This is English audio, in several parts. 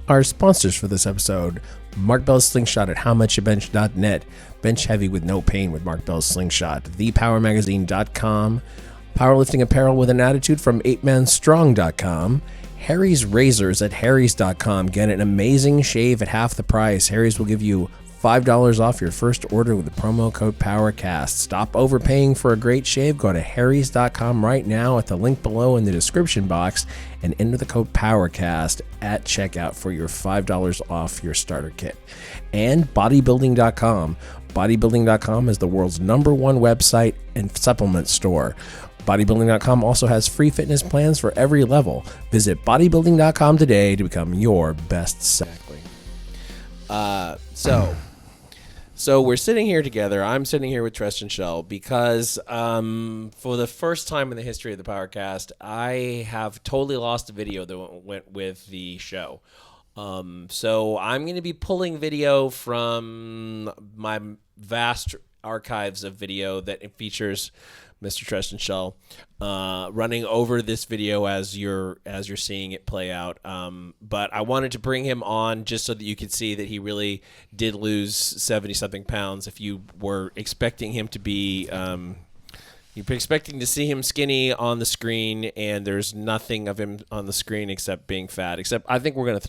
Our sponsors for this episode: Mark Bell's Slingshot at howmuchyoubench.net, bench heavy with no pain with Mark Bell's Slingshot, thepowermagazine.com, powerlifting apparel with an attitude from 8manstrong.com, Harry's Razors at harrys.com. Get an amazing shave at half the price. Harry's will give you $5 off your first order with the promo code PowerCast. Stop overpaying for a great shave. Go to harrys.com right now at the link below in the description box and enter the code PowerCast at checkout for your $5 off your starter kit. And bodybuilding.com. Bodybuilding.com is the world's #1 website and supplement store. Bodybuilding.com also has free fitness plans for every level. Visit bodybuilding.com today to become your best self. So we're sitting here together. I'm sitting here with Treston Shull because for the first time in the history of the PowerCast, I have totally lost a video that went with the show. So I'm going to be pulling video from my vast archives of video that features Mr. Treston Shull running over this video as you're seeing it play out. But I wanted to bring him on just so that you could see that he really did lose 70-something pounds. If you were expecting him to be, you're expecting to see him skinny on the screen, and there's nothing of him on the screen except being fat. Except I think we're going to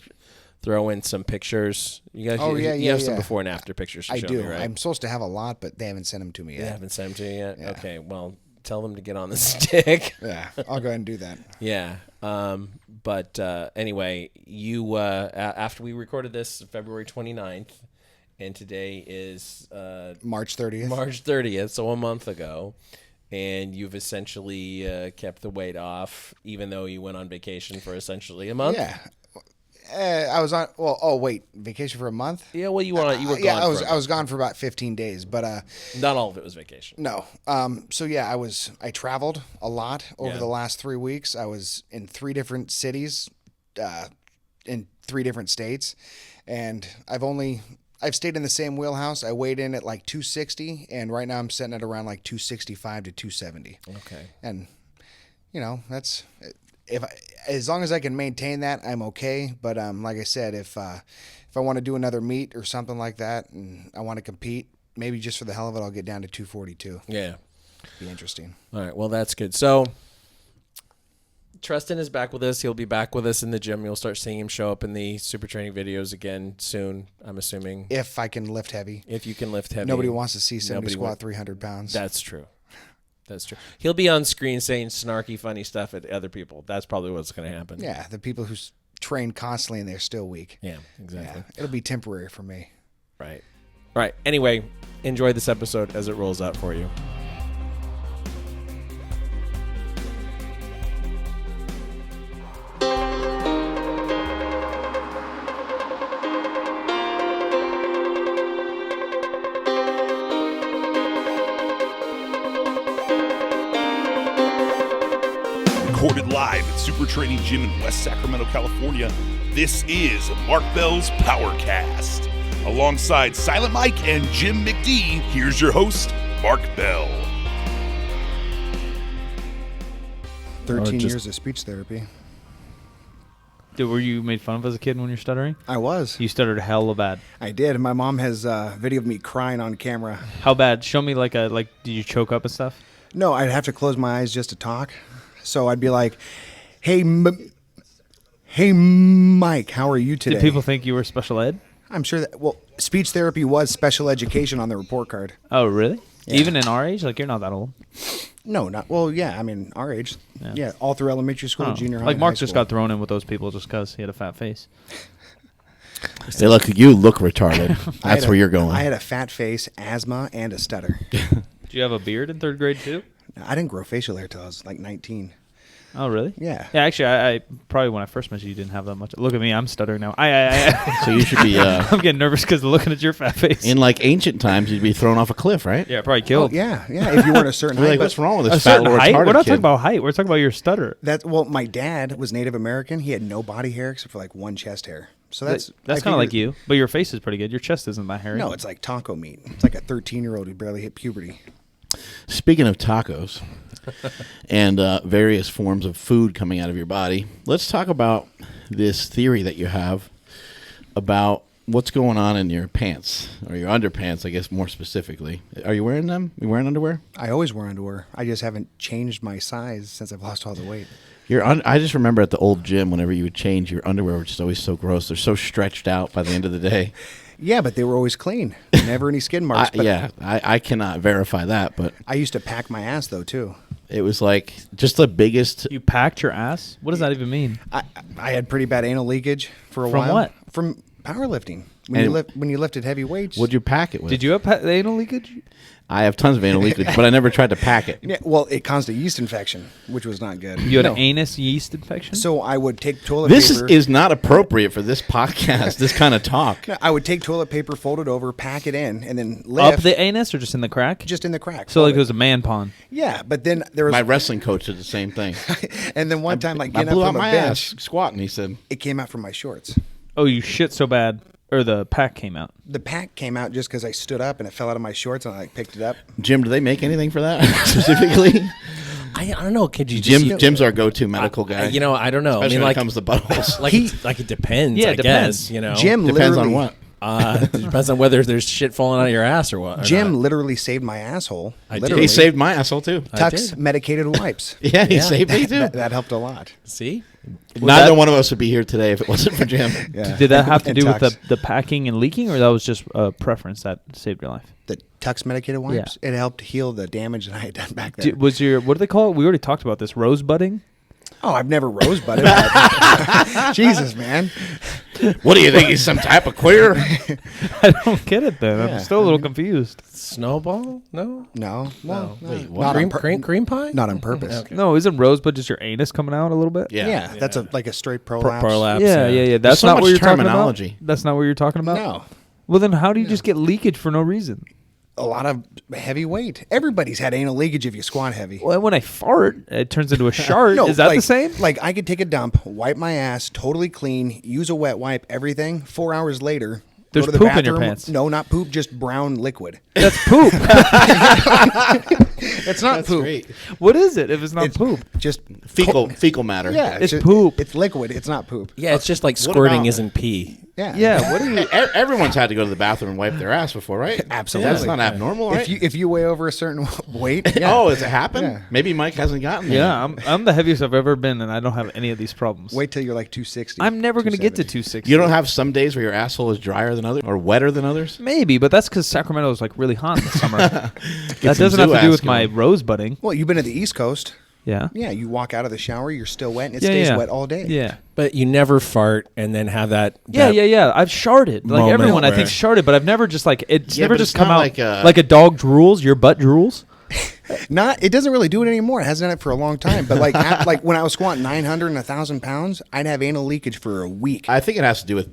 throw in some pictures. You guys, you have some before and after pictures to show me, right? I'm supposed to have a lot, but they haven't sent them to me yet. They haven't sent them to you yet? Yeah. Okay, well, tell them to get on the stick. Yeah, I'll go ahead and do that. Yeah. But anyway, you after we recorded this February 29th, and today is March 30th. March 30th, so a month ago, and you've essentially kept the weight off, even though you went on vacation for essentially a month. Yeah. I was on. Well, oh wait, vacation for a month. Yeah, well, you were gone. Yeah, I was gone for about 15 days, but not all of it was vacation. No. So yeah, I traveled a lot over the last 3 weeks. I was in 3 different cities, in 3 different states, and I've stayed in the same wheelhouse. I weighed in at like 260, and right now I'm sitting at around like 265 to 270. Okay. And that's. As long as I can maintain that, I'm okay. But like I said, if I want to do another meet or something like that, and I want to compete, maybe just for the hell of it, I'll get down to 242. Yeah, be interesting. All right, well that's good. So Treston is back with us. He'll be back with us in the gym. You'll start seeing him show up in the super training videos again soon, I'm assuming. If I can lift heavy. If you can lift heavy. Nobody wants to see somebody squat 300 pounds. That's true. That's true. He'll be on screen saying snarky, funny stuff at other people. That's probably what's going to happen. Yeah, the people who train constantly and they're still weak. Yeah, exactly. Yeah, it'll be temporary for me. Right. All right. Anyway, enjoy this episode as it rolls out for you. Recorded live at Super Training Gym in West Sacramento, California, this is Mark Bell's PowerCast. Alongside Silent Mike and Jim McD, here's your host, Mark Bell. 13 years of speech therapy. Dude, were you made fun of as a kid when you're stuttering? I was. You stuttered hella bad. I did. My mom has a video of me crying on camera. How bad? Show me did you choke up and stuff? No, I'd have to close my eyes just to talk. So I'd be like, hey, Mike, how are you today? Did people think you were special ed? I'm sure that, speech therapy was special education on the report card. Oh, really? Yeah. Even in our age? You're not that old. No, not, I mean, our age. Yeah, all through elementary school, junior high, Mark high just got thrown in with those people just because he had a fat face. Say, look, you look retarded. That's where you're going. I had a fat face, asthma, and a stutter. Did you have a beard in 3rd grade too? I didn't grow facial hair till I was like 19. Oh, really? Yeah. Yeah, actually, I probably when I first met you didn't have that much. Look at me, I'm stuttering now. So you should be... I'm getting nervous because looking at your fat face. In ancient times, you'd be thrown off a cliff, right? Yeah, probably killed. Oh, yeah, if you weren't a certain height. What's wrong with this fat little height? retarded We're not kid? talking about height. We're talking about your stutter. My dad was Native American. He had no body hair except for like one chest hair. So that's kind of like you, but your face is pretty good. Your chest isn't that hairy. No, it's like taco meat. It's like a 13-year-old who barely hit puberty. Speaking of tacos and various forms of food coming out of your body, let's talk about this theory that you have about what's going on in your pants or your underpants, I guess more specifically. Are you wearing them? You wearing underwear? I always wear underwear. I just haven't changed my size since I've lost all the weight. I just remember at the old gym, whenever you would change your underwear, which is always so gross. They're so stretched out by the end of the day. Yeah, but they were always clean. Never any skin marks. I cannot verify that, but I used to pack my ass, though, too. it was like just the biggest. You packed your ass? What does that even mean? I had pretty bad anal leakage for a From while. what? From powerlifting. When you lifted heavy weights. What'd you pack it with? Did you have anal leakage? I have tons of anal leakage, but I never tried to pack it. Yeah, well, it caused a yeast infection, which was not good. You had an anus yeast infection? So I would take toilet This paper. is not appropriate for this podcast, this kind of talk. I would take toilet paper, fold it over, pack it in, and then lift. Up the anus or just in the crack? Just in the crack. So like fold it was a man pond. Yeah, but then there was. My wrestling coach did the same thing. And then one time, like I getting blew up out from a my bench, ass squatting, he said. it came out from my shorts. Oh, you shit so bad. Or the pack came out. The pack came out just because I stood up and it fell out of my shorts and I picked it up. Jim, do they make anything for that specifically? I don't know. Could you Jim's our go-to medical guy. I don't know. Especially I mean, when like it comes to buttholes. like it depends. Yeah, I it depends. guess, you know. Jim Depends literally, on what. It depends on whether there's shit falling out of your ass or what. Or Jim not. literally saved my asshole. I did. Literally. He saved my asshole too. Tux did. medicated wipes. Yeah, he saved me too. That helped a lot. See, Neither one of us would be here today if it wasn't for Jim. Yeah. Did that have to And do with Tux. the packing and leaking, or that was just a preference that saved your life? The Tux medicated wipes? It helped heal the damage that I had done back then. Was your, what do they call it? We already talked about this, rosebudding? Oh, I've never rosebudded. But Jesus, man. What do you think? He's some type of queer? I don't get it then. Yeah. I'm still a little confused. snowball? No, No. Well, Wait, what? not, cream pie? not on purpose. No, isn't rosebud just your anus coming out a little bit? Yeah, that's like a straight prolapse. Prolapse. Yeah. That's so not much what you're terminology. talking about? That's not what you're talking about? No. Well, then how do you just get leakage for no reason? A lot of heavy weight. Everybody's had anal leakage if you squat heavy. Well, when I fart, it turns into a shart. No, Is that like, the same? Like I could take a dump, wipe my ass, totally clean, use a wet wipe, everything. 4 hours later, There's go to the poop in your bathroom. pants. No, not poop, just brown liquid. That's poop. It's not That's poop. great. What is it if it's not It's poop? Just Fecal matter. Yeah, It's just- poop. It's liquid. It's not poop. Yeah, it's just like squirting about- isn't pee. Yeah. Yeah, what are you... Everyone's had to go to the bathroom and wipe their ass before, right? Absolutely. That's not abnormal, right? If you weigh over a certain weight, yeah. Oh, has it happened? Yeah. Maybe Mike hasn't gotten there. Yeah, I'm the heaviest I've ever been, and I don't have any of these problems. Wait till you're like 260. I'm never going to get to 270. 260. You don't have some days where your asshole is drier than others or wetter than others? Maybe, but that's because Sacramento is like really hot in the summer. That some doesn't have zoo to do ass with my going. rosebudding. Well, you've been to the East Coast. Yeah. Yeah, you walk out of the shower, you're still wet, and it Yeah, stays yeah. wet all day. Yeah. But you never fart and then have that. Yeah. I've sharted. Like moment everyone, I where- think sharted, but I've never just like it's Yeah, never but just it's come not out like like a dog drools. Your butt drools. It doesn't really do it anymore. It hasn't done it for a long time. But like like when I was squatting 900 and 1,000 pounds, I'd have anal leakage for a week. I think it has to do with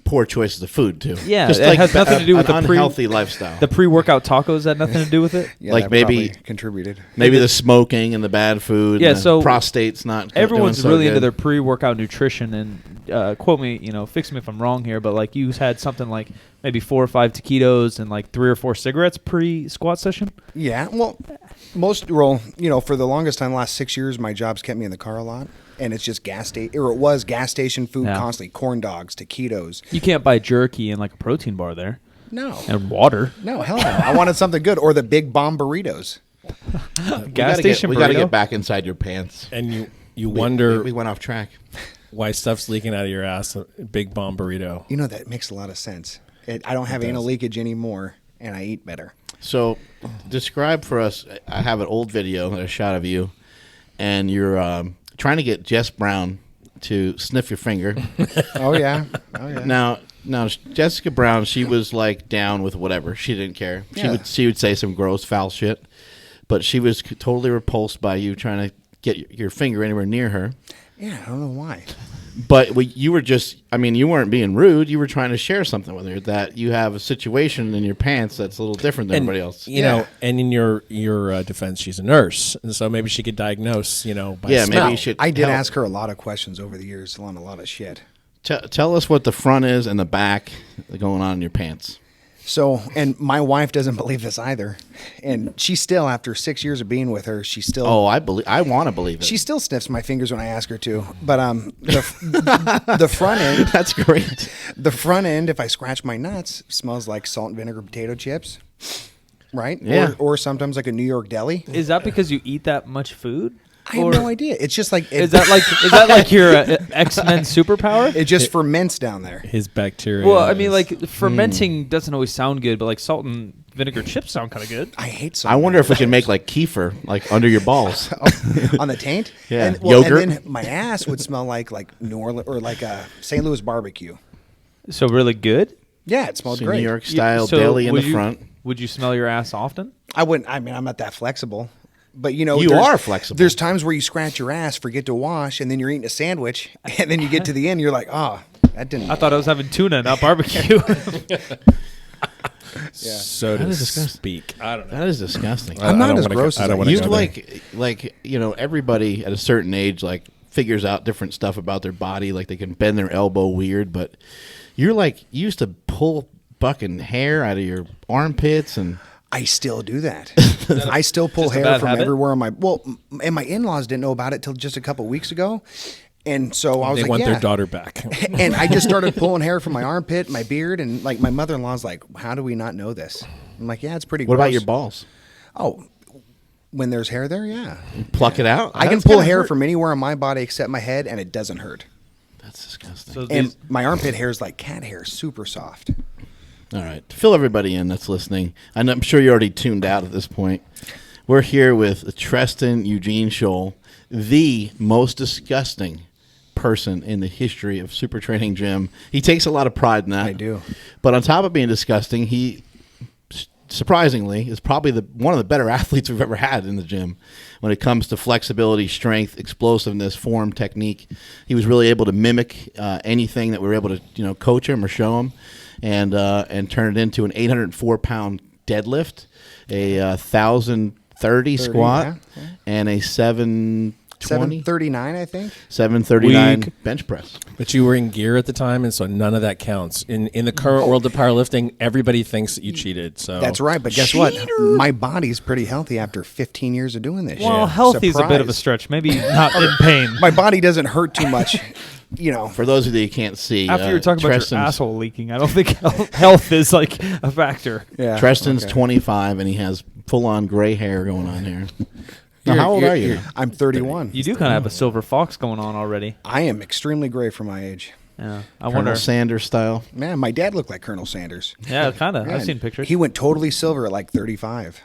poor choices of food, too. Yeah, Just it like has nothing to do with an the unhealthy lifestyle. The pre-workout tacos had nothing to do with it. Yeah, like that maybe- probably contributed. Maybe the smoking and the bad food. Yeah, and the so prostate's not. Everyone's doing so really good. into their pre-workout nutrition, and quote me, fix me if I'm wrong here, but like you had something like maybe 4 or 5 taquitos and like 3 or 4 cigarettes pre-squat session. Yeah, well, for the longest time, the last 6 years, my job's kept me in the car a lot, and it's just gas station food Yeah. constantly, corn dogs, taquitos. You can't buy jerky and like a protein bar there No, and water. no, hell no. I wanted something good, or the big bomb burritos. Gas station We got to burrito? get back inside your pants. And you wonder We went off track. why stuff's leaking out of your ass. A big bomb burrito. You know, that makes a lot of sense. I don't have anal leakage anymore, and I eat better. So, describe for us. I have an old video that I shot of you, and you're trying to get Jess Brown to sniff your finger. Oh yeah, oh yeah. Now, Jessica Brown, she was like down with whatever. She didn't care. Yeah. She would say some gross, foul shit, but she was totally repulsed by you trying to get your finger anywhere near her. Yeah, I don't know why. But you were you weren't being rude. You were trying to share something with her, that you have a situation in your pants that's a little different than everybody else. You know, and in your defense, she's a nurse, and so maybe she could diagnose. By Yeah, smell. maybe you should. I did help. ask her a lot of questions over the years on a lot of shit. Tell us what the front is and the back going on in your pants. So, and my wife doesn't believe this either. And she still, after 6 years of being with her, she still... Oh, I want to believe it. She still sniffs my fingers when I ask her to. But the front end... That's great. The front end, if I scratch my nuts, smells like salt and vinegar potato chips. Right? Yeah. Or sometimes like a New York deli. Is that because you eat that much food? I have no idea. It's just like... Is that like your X-Men superpower? It just ferments down there. His bacteria. Well, I mean, like fermenting doesn't always sound good, but like salt and vinegar chips sound kind of good. I hate salt. I wonder if we can make like kefir, like under your balls. On the taint? Yeah. And, Yogurt? And then my ass would smell like New Orleans or like a St. Louis barbecue. So really good? Yeah, it smelled So great. New York style So deli in would the you- front. Would you smell your ass often? I wouldn't. I mean, I'm not that flexible. But you know, You there's- are flexible. There's times where you scratch your ass, forget to wash, and then you're eating a sandwich, and then you get to the end, you're like, oh, that didn't. I thought I was having tuna, not barbecue. so to speak. I don't know. That is disgusting. I'm not don't as wanna gross go- I as don't I wanna You used go to. there. like everybody at a certain age like figures out different stuff about their body, like they can bend their elbow weird, but you're like you used to pull fucking hair out of your armpits and I still do that. I still pull just a hair bad from habit? everywhere on my. Well, and my in-laws didn't know about it till just a couple weeks ago, and so I was They like, want yeah. their daughter back. And I just started pulling hair from my armpit, my beard, and like my mother-in-law's like, "How do we not know this?" I'm like, "Yeah, it's pretty." what about gross." your balls? Oh, when there's hair there, yeah. Pluck it out. I can That's pull gotta hair hurt. from anywhere on my body except my head, and it doesn't hurt. That's disgusting. So And these- my armpit hair is like cat hair, super soft. All right. To fill everybody in that's listening, and I'm sure you're already tuned out at this point, we're here with Treston Eugene Shull, the most disgusting person in the history of Super Training Gym. He takes a lot of pride in that. I do. But on top of being disgusting, he surprisingly is probably one of the better athletes we've ever had in the gym when it comes to flexibility, strength, explosiveness, form, technique. He was really able to mimic anything that we were able to coach him or show him, and turn it into an 804-pound deadlift, a 1,030 squat, yeah. and a 720. 739, I think. 739 Weak. bench press. But you were in gear at the time, and so none of that counts. In the current world of powerlifting, everybody thinks that you cheated. So That's right, but guess what? My body's pretty healthy after 15 years of doing this. well, shit. healthy is a bit of a Surprise. stretch. Maybe not in pain. My body doesn't hurt too much, For those of you that can't see, After you were talking about Treston's- your asshole leaking, I don't think health is like a factor. Yeah. Treston's okay. 25, and he has full-on gray hair going on here. Now, how old are you? I'm 31. You do kind of have a silver fox going on already. I am extremely gray for my age. Yeah, I Colonel wonder. Sanders style. Man, my dad looked like Colonel Sanders. Yeah, kind of. I've Man, seen pictures. He went totally silver at like 35.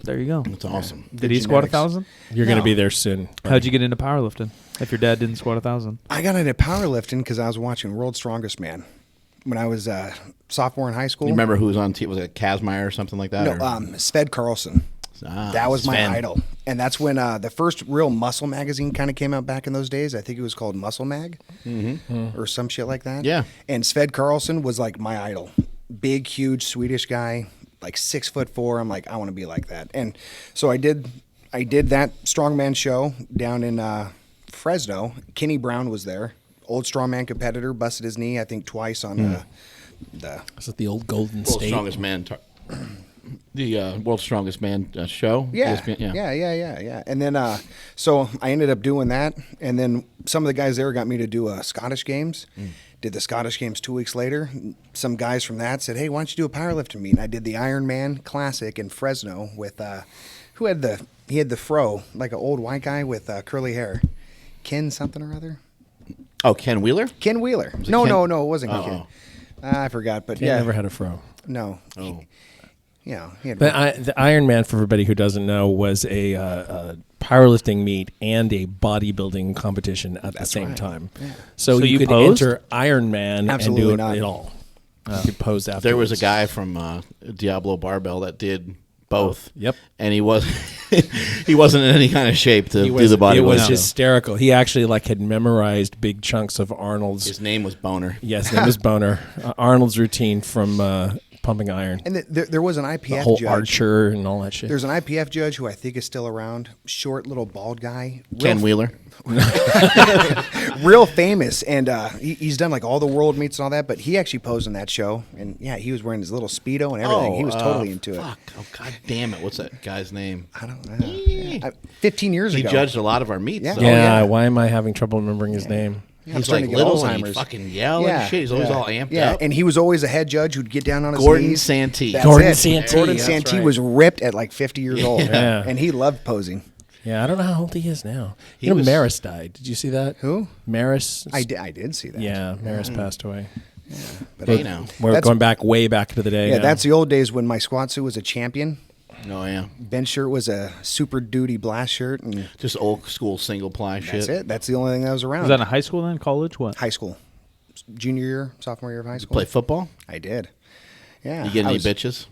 There you go. That's awesome. Did he squat genetics. 1,000? you're going to No. be there soon. How'd you get into powerlifting? If your dad didn't squat 1,000, I got into powerlifting because I was watching World's Strongest Man when I was a sophomore in high school. You remember who was on TV? Was it Kazmaier or something like that? No, or- Sved Carlson. That was my Sven. idol. And that's when the first real muscle magazine kind of came out back in those days. I think it was called Muscle Mag or some shit like that. Yeah. And Sved Carlson was like my idol. Big, huge Swedish guy, like 6'4". I'm like, I want to be like that. And so I did that strongman show down in Fresno. Kenny Brown was there. Old strongman competitor, busted his knee, I think twice on the Is it the old Golden World's State? Strongest Man. The World's Strongest Man show. Yeah, ESPN, yeah. And then, so I ended up doing that, and then some of the guys there got me to do Scottish Games. Did the Scottish Games 2 weeks later. Some guys from that said, "Hey, why don't you do a powerlifting meet?" And I did the Ironman Classic in Fresno with who had the fro, like an old white guy with curly hair, Ken something or other. Oh, Ken Wheeler? Ken Wheeler. it No, Ken? it wasn't Ken. I forgot, but He yeah, never had a fro. no. Oh. He had But the Iron Man, for everybody who doesn't know, was a powerlifting meet and a bodybuilding competition at the same right. time. So, So you you could posed? enter Iron Man Absolutely and do not. it all. You could pose afterwards. There was a guy from Diablo Barbell that did both. Yep. And he wasn't in any kind of shape to do the bodybuilding. It was show. hysterical. He actually had memorized big chunks of Arnold's. His name was Boner. Yes, name was Boner. Arnold's routine from pumping iron. And there was an IPF The whole judge. Archer and all that shit. There's an IPF judge who I think is still around. Short, little, bald guy. Ken Wheeler. Real famous, and he's done like all the world meets and all that. But he actually posed in that show, and yeah, he was wearing his little Speedo and everything. He was totally into it. Fuck. Oh, God damn it. What's that guy's name? I don't know. Yeah. 15 years He ago. judged a lot of our meets. Yeah. though. yeah, yeah. why am I having trouble remembering his name? Yeah, I'm He's starting like to get little and he Alzheimer's. fucking yell and shit. He's always all amped up. And he was always a head judge who'd get down on his Gordon knees. Santee. That's Gordon it. Santee, Gordon that's Santee right. was ripped at like 50 years old. Yeah. And he loved posing. Yeah, I don't know how old he is now. He You know, was- Maris died. Did you see that? Who? Maris. I did see that. Yeah, Maris passed away. But Hey, now. We're That's- going back way back to the day. yeah, now. that's the old days when my squat suit was a champion. Oh, yeah. Bench shirt was a Super Duty blast shirt, and Just old school single ply shit. that's it. That's the only thing that was around. Was that in high school then? College? What? High school, junior year, sophomore year of high school. Play football? I did. Yeah. You get I any was- bitches?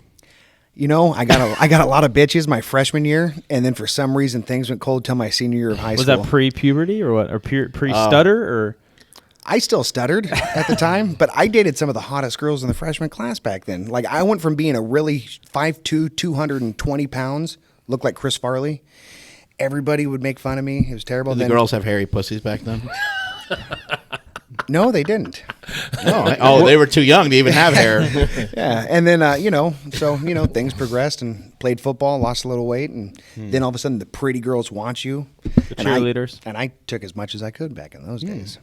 You know, I got a lot of bitches my freshman year, and then for some reason things went cold till my senior year of high Was school. that pre-puberty or what? Or pre-stutter or? I still stuttered at the time, but I dated some of the hottest girls in the freshman class back then. Like I went from being a really 5'2", 220 pounds, looked like Chris Farley. Everybody would make fun of me. It was terrible. Did the Then- girls have hairy pussies back then? No, they didn't. Oh, they were too young to even have hair. Yeah, and then things progressed and played football, lost a little weight, and then all of a sudden the pretty girls want you. The cheerleaders. And I took as much as I could back in those days.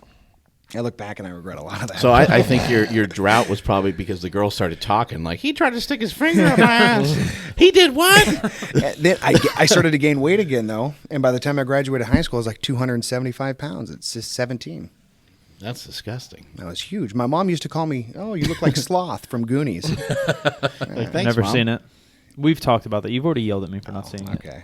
I look back and I regret a lot of that. So I think your drought was probably because the girls started talking like, he tried to stick his finger up my ass. He did what? Then I started to gain weight again though, and by the time I graduated high school, I was like 275 pounds. It's just 17. That's disgusting. That was huge. My mom used to call me, "Oh, you look like Sloth from Goonies." Like, thanks, Never Mom. seen it. We've talked about that. You've already yelled at me for not seeing it. Okay.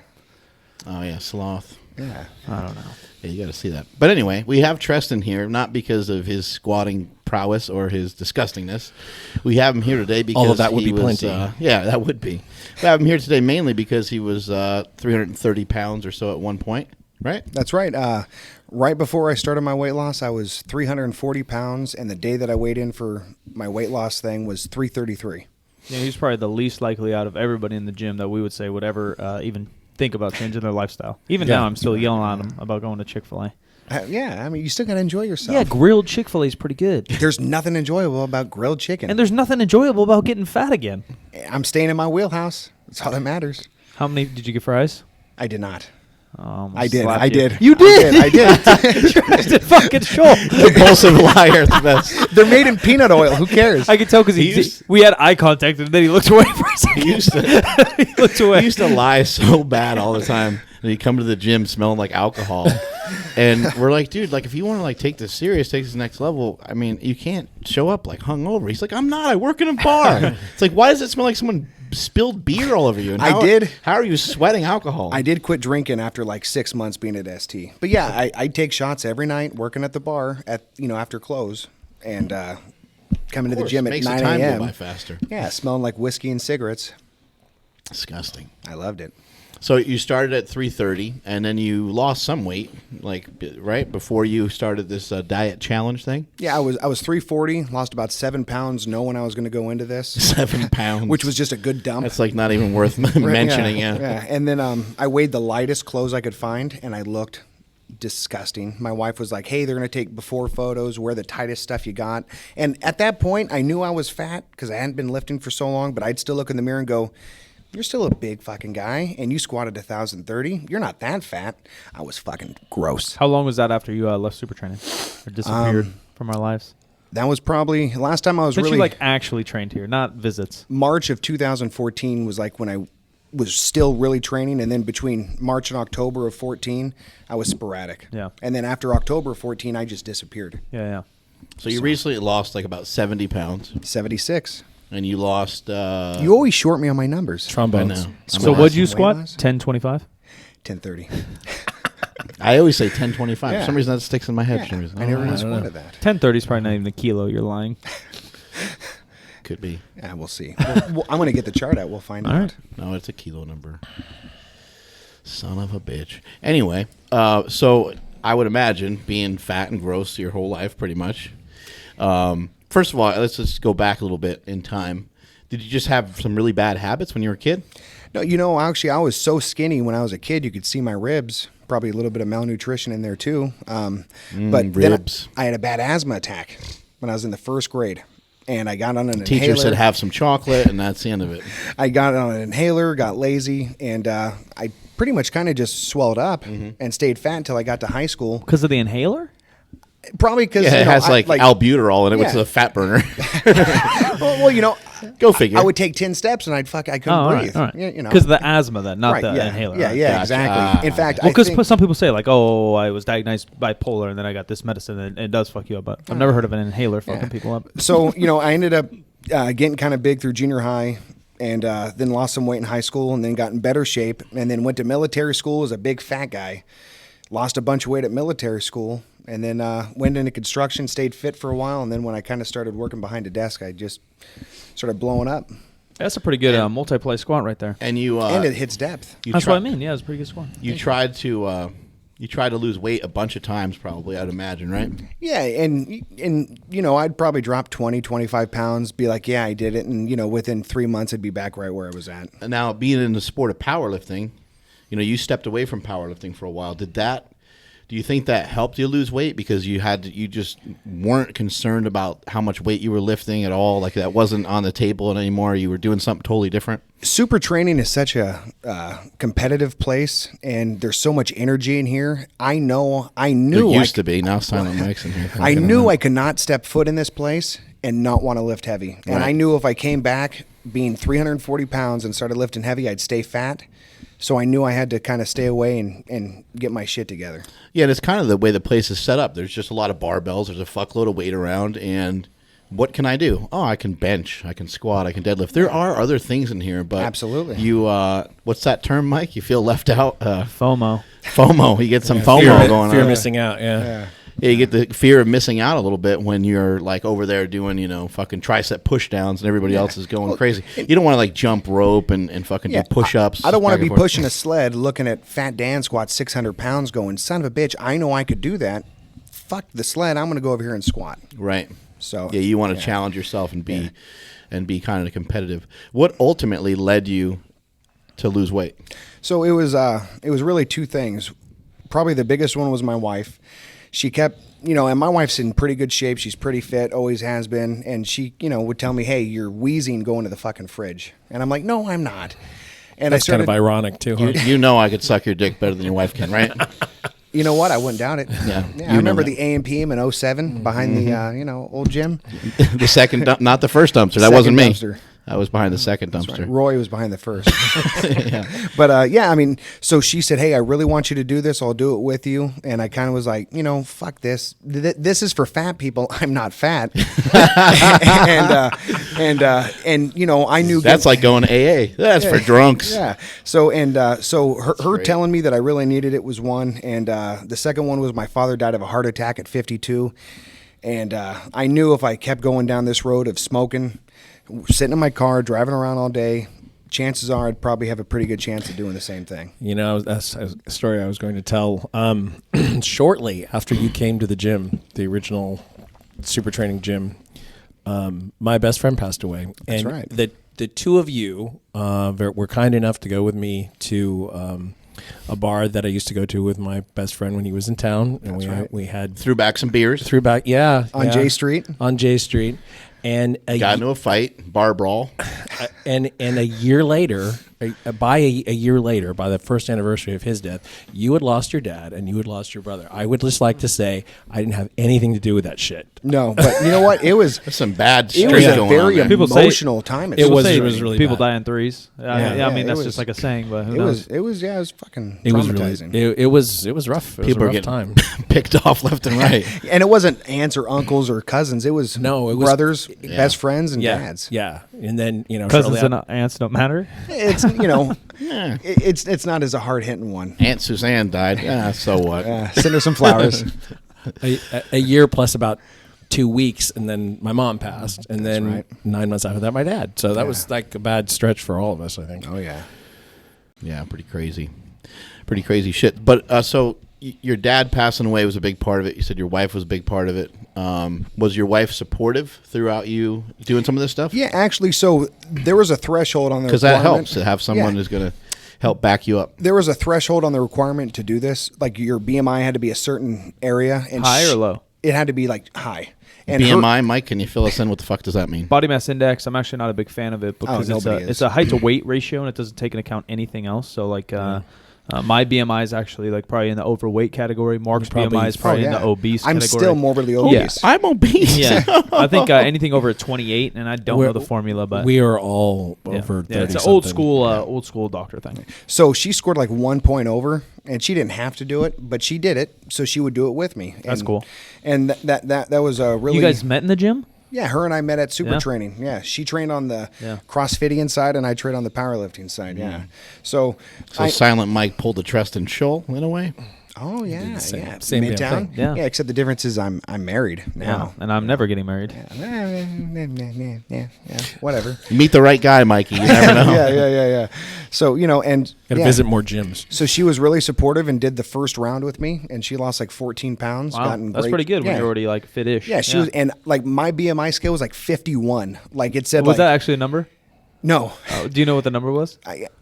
Oh, yeah, sloth. Yeah. I don't know. Yeah, you got to see that. But anyway, we have Treston here, not because of his squatting prowess or his disgustingness. We have him here today because Although that would he be was, plenty. yeah, that would be. We have him here today mainly because he was 330 pounds or so at one point, right? That's right. Right before I started my weight loss, I was 340 pounds, and the day that I weighed in for my weight loss thing was 333. Yeah, he's probably the least likely out of everybody in the gym that we would say would ever even think about changing their lifestyle. Even Yeah. now, I'm still yelling at him about going to Chick-fil-A. Yeah, I mean, you still got to enjoy yourself. Yeah, grilled Chick-fil-A is pretty good. There's nothing enjoyable about grilled chicken. And there's nothing enjoyable about getting fat again. I'm staying in my wheelhouse. That's all that matters. How many did you get fries? I did not. Almost I did. slapped I you. did. You did? I did. fucking sure. Compulsive liar. That's They're made in peanut oil. Who cares? I could tell because we had eye contact and then he looked away for a second. he used to. He looked away. He used to lie so bad all the time. And he'd come to the gym smelling like alcohol. And we're like, dude, like if you want to like take this serious, take this to the next level, I mean, you can't show up like hungover. He's like, I'm not. I work in a bar. It's like, why does it smell like someone spilled beer all over you? And I did. How are you sweating alcohol? I did quit drinking after like 6 months being at ST. But yeah, I take shots every night working at the bar at after close and coming to the gym at Makes 9 the time a.m. go by faster. Yeah, smelling like whiskey and cigarettes. Disgusting. I loved it. So you started at 330, and then you lost some weight, like right before you started this diet challenge thing. Yeah, I was 340, lost about 7 pounds knowing I was going to go into this, 7 pounds, which was just a good dump. that's like not even worth mentioning. Yeah. And then I weighed the lightest clothes I could find, and I looked disgusting. My wife was like, "Hey, they're going to take before photos, wear the tightest stuff you got." And at that point, I knew I was fat because I hadn't been lifting for so long, but I'd still look in the mirror and go, "You're still a big fucking guy, and you squatted 1,030. You're not that fat." I was fucking gross. How long was that after you left Super Training or disappeared from our lives? That was probably last time I was Since really you like actually trained here, not visits. March of 2014 was like when I was still really training, and then between March and October of 14, I was sporadic. Yeah. And then after October of 14, I just disappeared. Yeah. So you recently lost like about 70 pounds, 76. and you lost. You always short me on my numbers. Trombones. I know. So Weight what'd you loss? squat? Weight loss? 1025? 1030. I always say 1025. Yeah. For some reason that sticks in my head. For some reason. I never don't know. even squatted that. 1030 is probably not even a kilo. You're lying. Could be. Yeah, we'll see. I'm going to get the chart out. We'll find All out. right. No, it's a kilo number. Son of a bitch. Anyway, so I would imagine being fat and gross your whole life, pretty much. First of all, let's just go back a little bit in time. Did you just have some really bad habits when you were a kid? No, actually, I was so skinny when I was a kid, you could see my ribs. Probably a little bit of malnutrition in there too. But ribs. then I had a bad asthma attack when I was in the first grade. And I got on an Teacher inhaler. said have some chocolate, and that's the end of it. I got on an inhaler, got lazy, and I pretty much kind of just swelled up and stayed fat until I got to high school. Because of the inhaler? Probably because Yeah, it has like albuterol in it, which is a fat burner. well, Go figure. I would take 10 steps and I couldn't breathe. All right. You know, Because of the asthma, then, not right, the yeah, inhaler. Yeah, right? yeah, Gotcha. exactly. In fact, Well, I think because some people say, like, oh, I was diagnosed bipolar and then I got this medicine and it does fuck you up. But I've never heard of an inhaler fucking people up. so. I ended up getting kind of big through junior high, and then lost some weight in high school, and then got in better shape, and then went to military school as a big fat guy. Lost a bunch of weight at military school, and then went into construction, stayed fit for a while, and then when I kind of started working behind a desk, I just started blowing up. That's a pretty good multi-ply squat right there. And you And it hits depth. That's what I mean. Yeah, it's a pretty good squat. You tried to lose weight a bunch of times, probably, I'd imagine, right? Yeah, and I'd probably drop 20, 25 pounds, be like, yeah, I did it, and within 3 months I'd be back right where I was at. And now, being in the sport of powerlifting, you stepped away from powerlifting for a while. Do you think that helped you lose weight because you just weren't concerned about how much weight you were lifting at all? Like that wasn't on the table anymore. You were doing something totally different. Super training is such a competitive place, and there's so much energy in here. I knew There used to be. Now Silent Mike's in here. I knew I could not step foot in this place and not want to lift heavy. And I knew if I came back being 340 pounds and started lifting heavy, I'd stay fat. So I knew I had to kind of stay away and get my shit together. Yeah, and it's kind of the way the place is set up. There's just a lot of barbells. There's a fuckload of weight around, and what can I do? Oh, I can bench, I can squat, I can deadlift. There are other things in here, but absolutely. You, what's that term, Mike? You feel left out? FOMO. FOMO. You get some FOMO going on. Fear of missing out. Yeah. Yeah, you get the fear of missing out a little bit when you're like over there doing, fucking tricep push downs and everybody else is going crazy. You don't want to like jump rope and fucking do push ups. I don't want to be pushing a sled looking at Fat Dan squat 600 pounds going, son of a bitch, I know I could do that. Fuck the sled. I'm going to go over here and squat. Right. So yeah, you want to challenge yourself and be kind of competitive. What ultimately led you to lose weight? So it was really two things. Probably the biggest one was my wife. She kept, and my wife's in pretty good shape. She's pretty fit, always has been. And she, would tell me, hey, you're wheezing going to the fucking fridge. And I'm like, no, I'm not. And That's kind of ironic, too. Huh? You know I could suck your dick better than your wife can, right? You know what? I wouldn't doubt it. Yeah. I remember the A&PM in 07 behind the, old gym. The second, not the first dumpster. That wasn't me. Dumpster. I was behind the second dumpster. Right. Roy was behind the first. But, so she said, hey, I really want you to do this. I'll do it with you. And I kind of was like, fuck this. This is for fat people. I'm not fat. and I knew. That's like going AA. That's for drunks. Yeah. So, her telling me that I really needed it was one. And the second one was my father died of a heart attack at 52. And I knew if I kept going down this road of smoking, sitting in my car, driving around all day, chances are I'd probably have a pretty good chance of doing the same thing. That's a story I was going to tell. Shortly after you came to the gym, the original Super Training Gym, my best friend passed away. That's and right. The two of you were kind enough to go with me to a bar that I used to go to with my best friend when he was in town. And we had threw back some beers. On J Street. On J Street. And got into a fight, bar brawl. And a year later, by a year later, by the first anniversary of his death, you had lost your dad and you had lost your brother. I would just like to say I didn't have anything to do with that shit. No, but you know what? It was There's some bad it streak was a going very on there. emotional time. It was really people die in threes. I mean, that's was- just like a saying, but who It knows? was fucking It was traumatizing. really, it was rough. It People was are a rough getting time. picked off left and right. And it wasn't aunts or uncles or cousins. It was brothers, best friends, and dads. Yeah, and then Cousins and aunts don't matter. It's it's not as a hard hitting one. Aunt Suzanne died. So what? Send her some flowers. a year plus about 2 weeks, and then my mom passed, and then right. 9 months after that, my dad. So that was like a bad stretch for all of us, I think. Oh yeah. Yeah, pretty crazy shit. But so your dad passing away was a big part of it. You said your wife was a big part of it. Was your wife supportive throughout you doing some of this stuff? Yeah, actually, so there was a threshold on the Because that helps to have someone Yeah. who's going to help back you up. There was a threshold on the requirement to do this. Like your BMI had to be a certain area. And High or low? It had to be like high. And BMI, Mike, can you fill us in? What the fuck does that mean? Body mass index. I'm actually not a big fan of it because nobody it's is. a height to weight ratio and it doesn't take into account anything else. So like my BMI is actually like probably in the overweight category. Mark's BMI is probably in the obese I'm category. still morbidly obese. I'm obese. Yeah, I think anything over 28, and I don't know the formula, but we are all yeah. over 30. Yeah, it's an old school doctor thing. So she scored like 1 point over, and she didn't have to do it, but she did it, so she would do it with me. That's cool. And that was a really. You guys met in the gym? Yeah, her and I met at Super Yeah. Training. Yeah, she trained on the Yeah. CrossFitian side, and I trained on the powerlifting side. Yeah, so Silent Mike pulled the Treston Shull in a way. Oh yeah, the same- yeah, same damn Midtown. thing. Yeah. Except the difference is I'm married now. And I'm never getting married. Yeah, whatever. You meet the right guy, Mikey. You never know. yeah. So and Got to yeah. visit more gyms. So she was really supportive and did the first round with me, and she lost like 14 pounds. Wow, gotten that's great- pretty good when yeah. you're already like fit-ish. Yeah, she was, and like my BMI scale was like 51. Like it said, Was like that actually a number? no. Oh, do you know what the number was?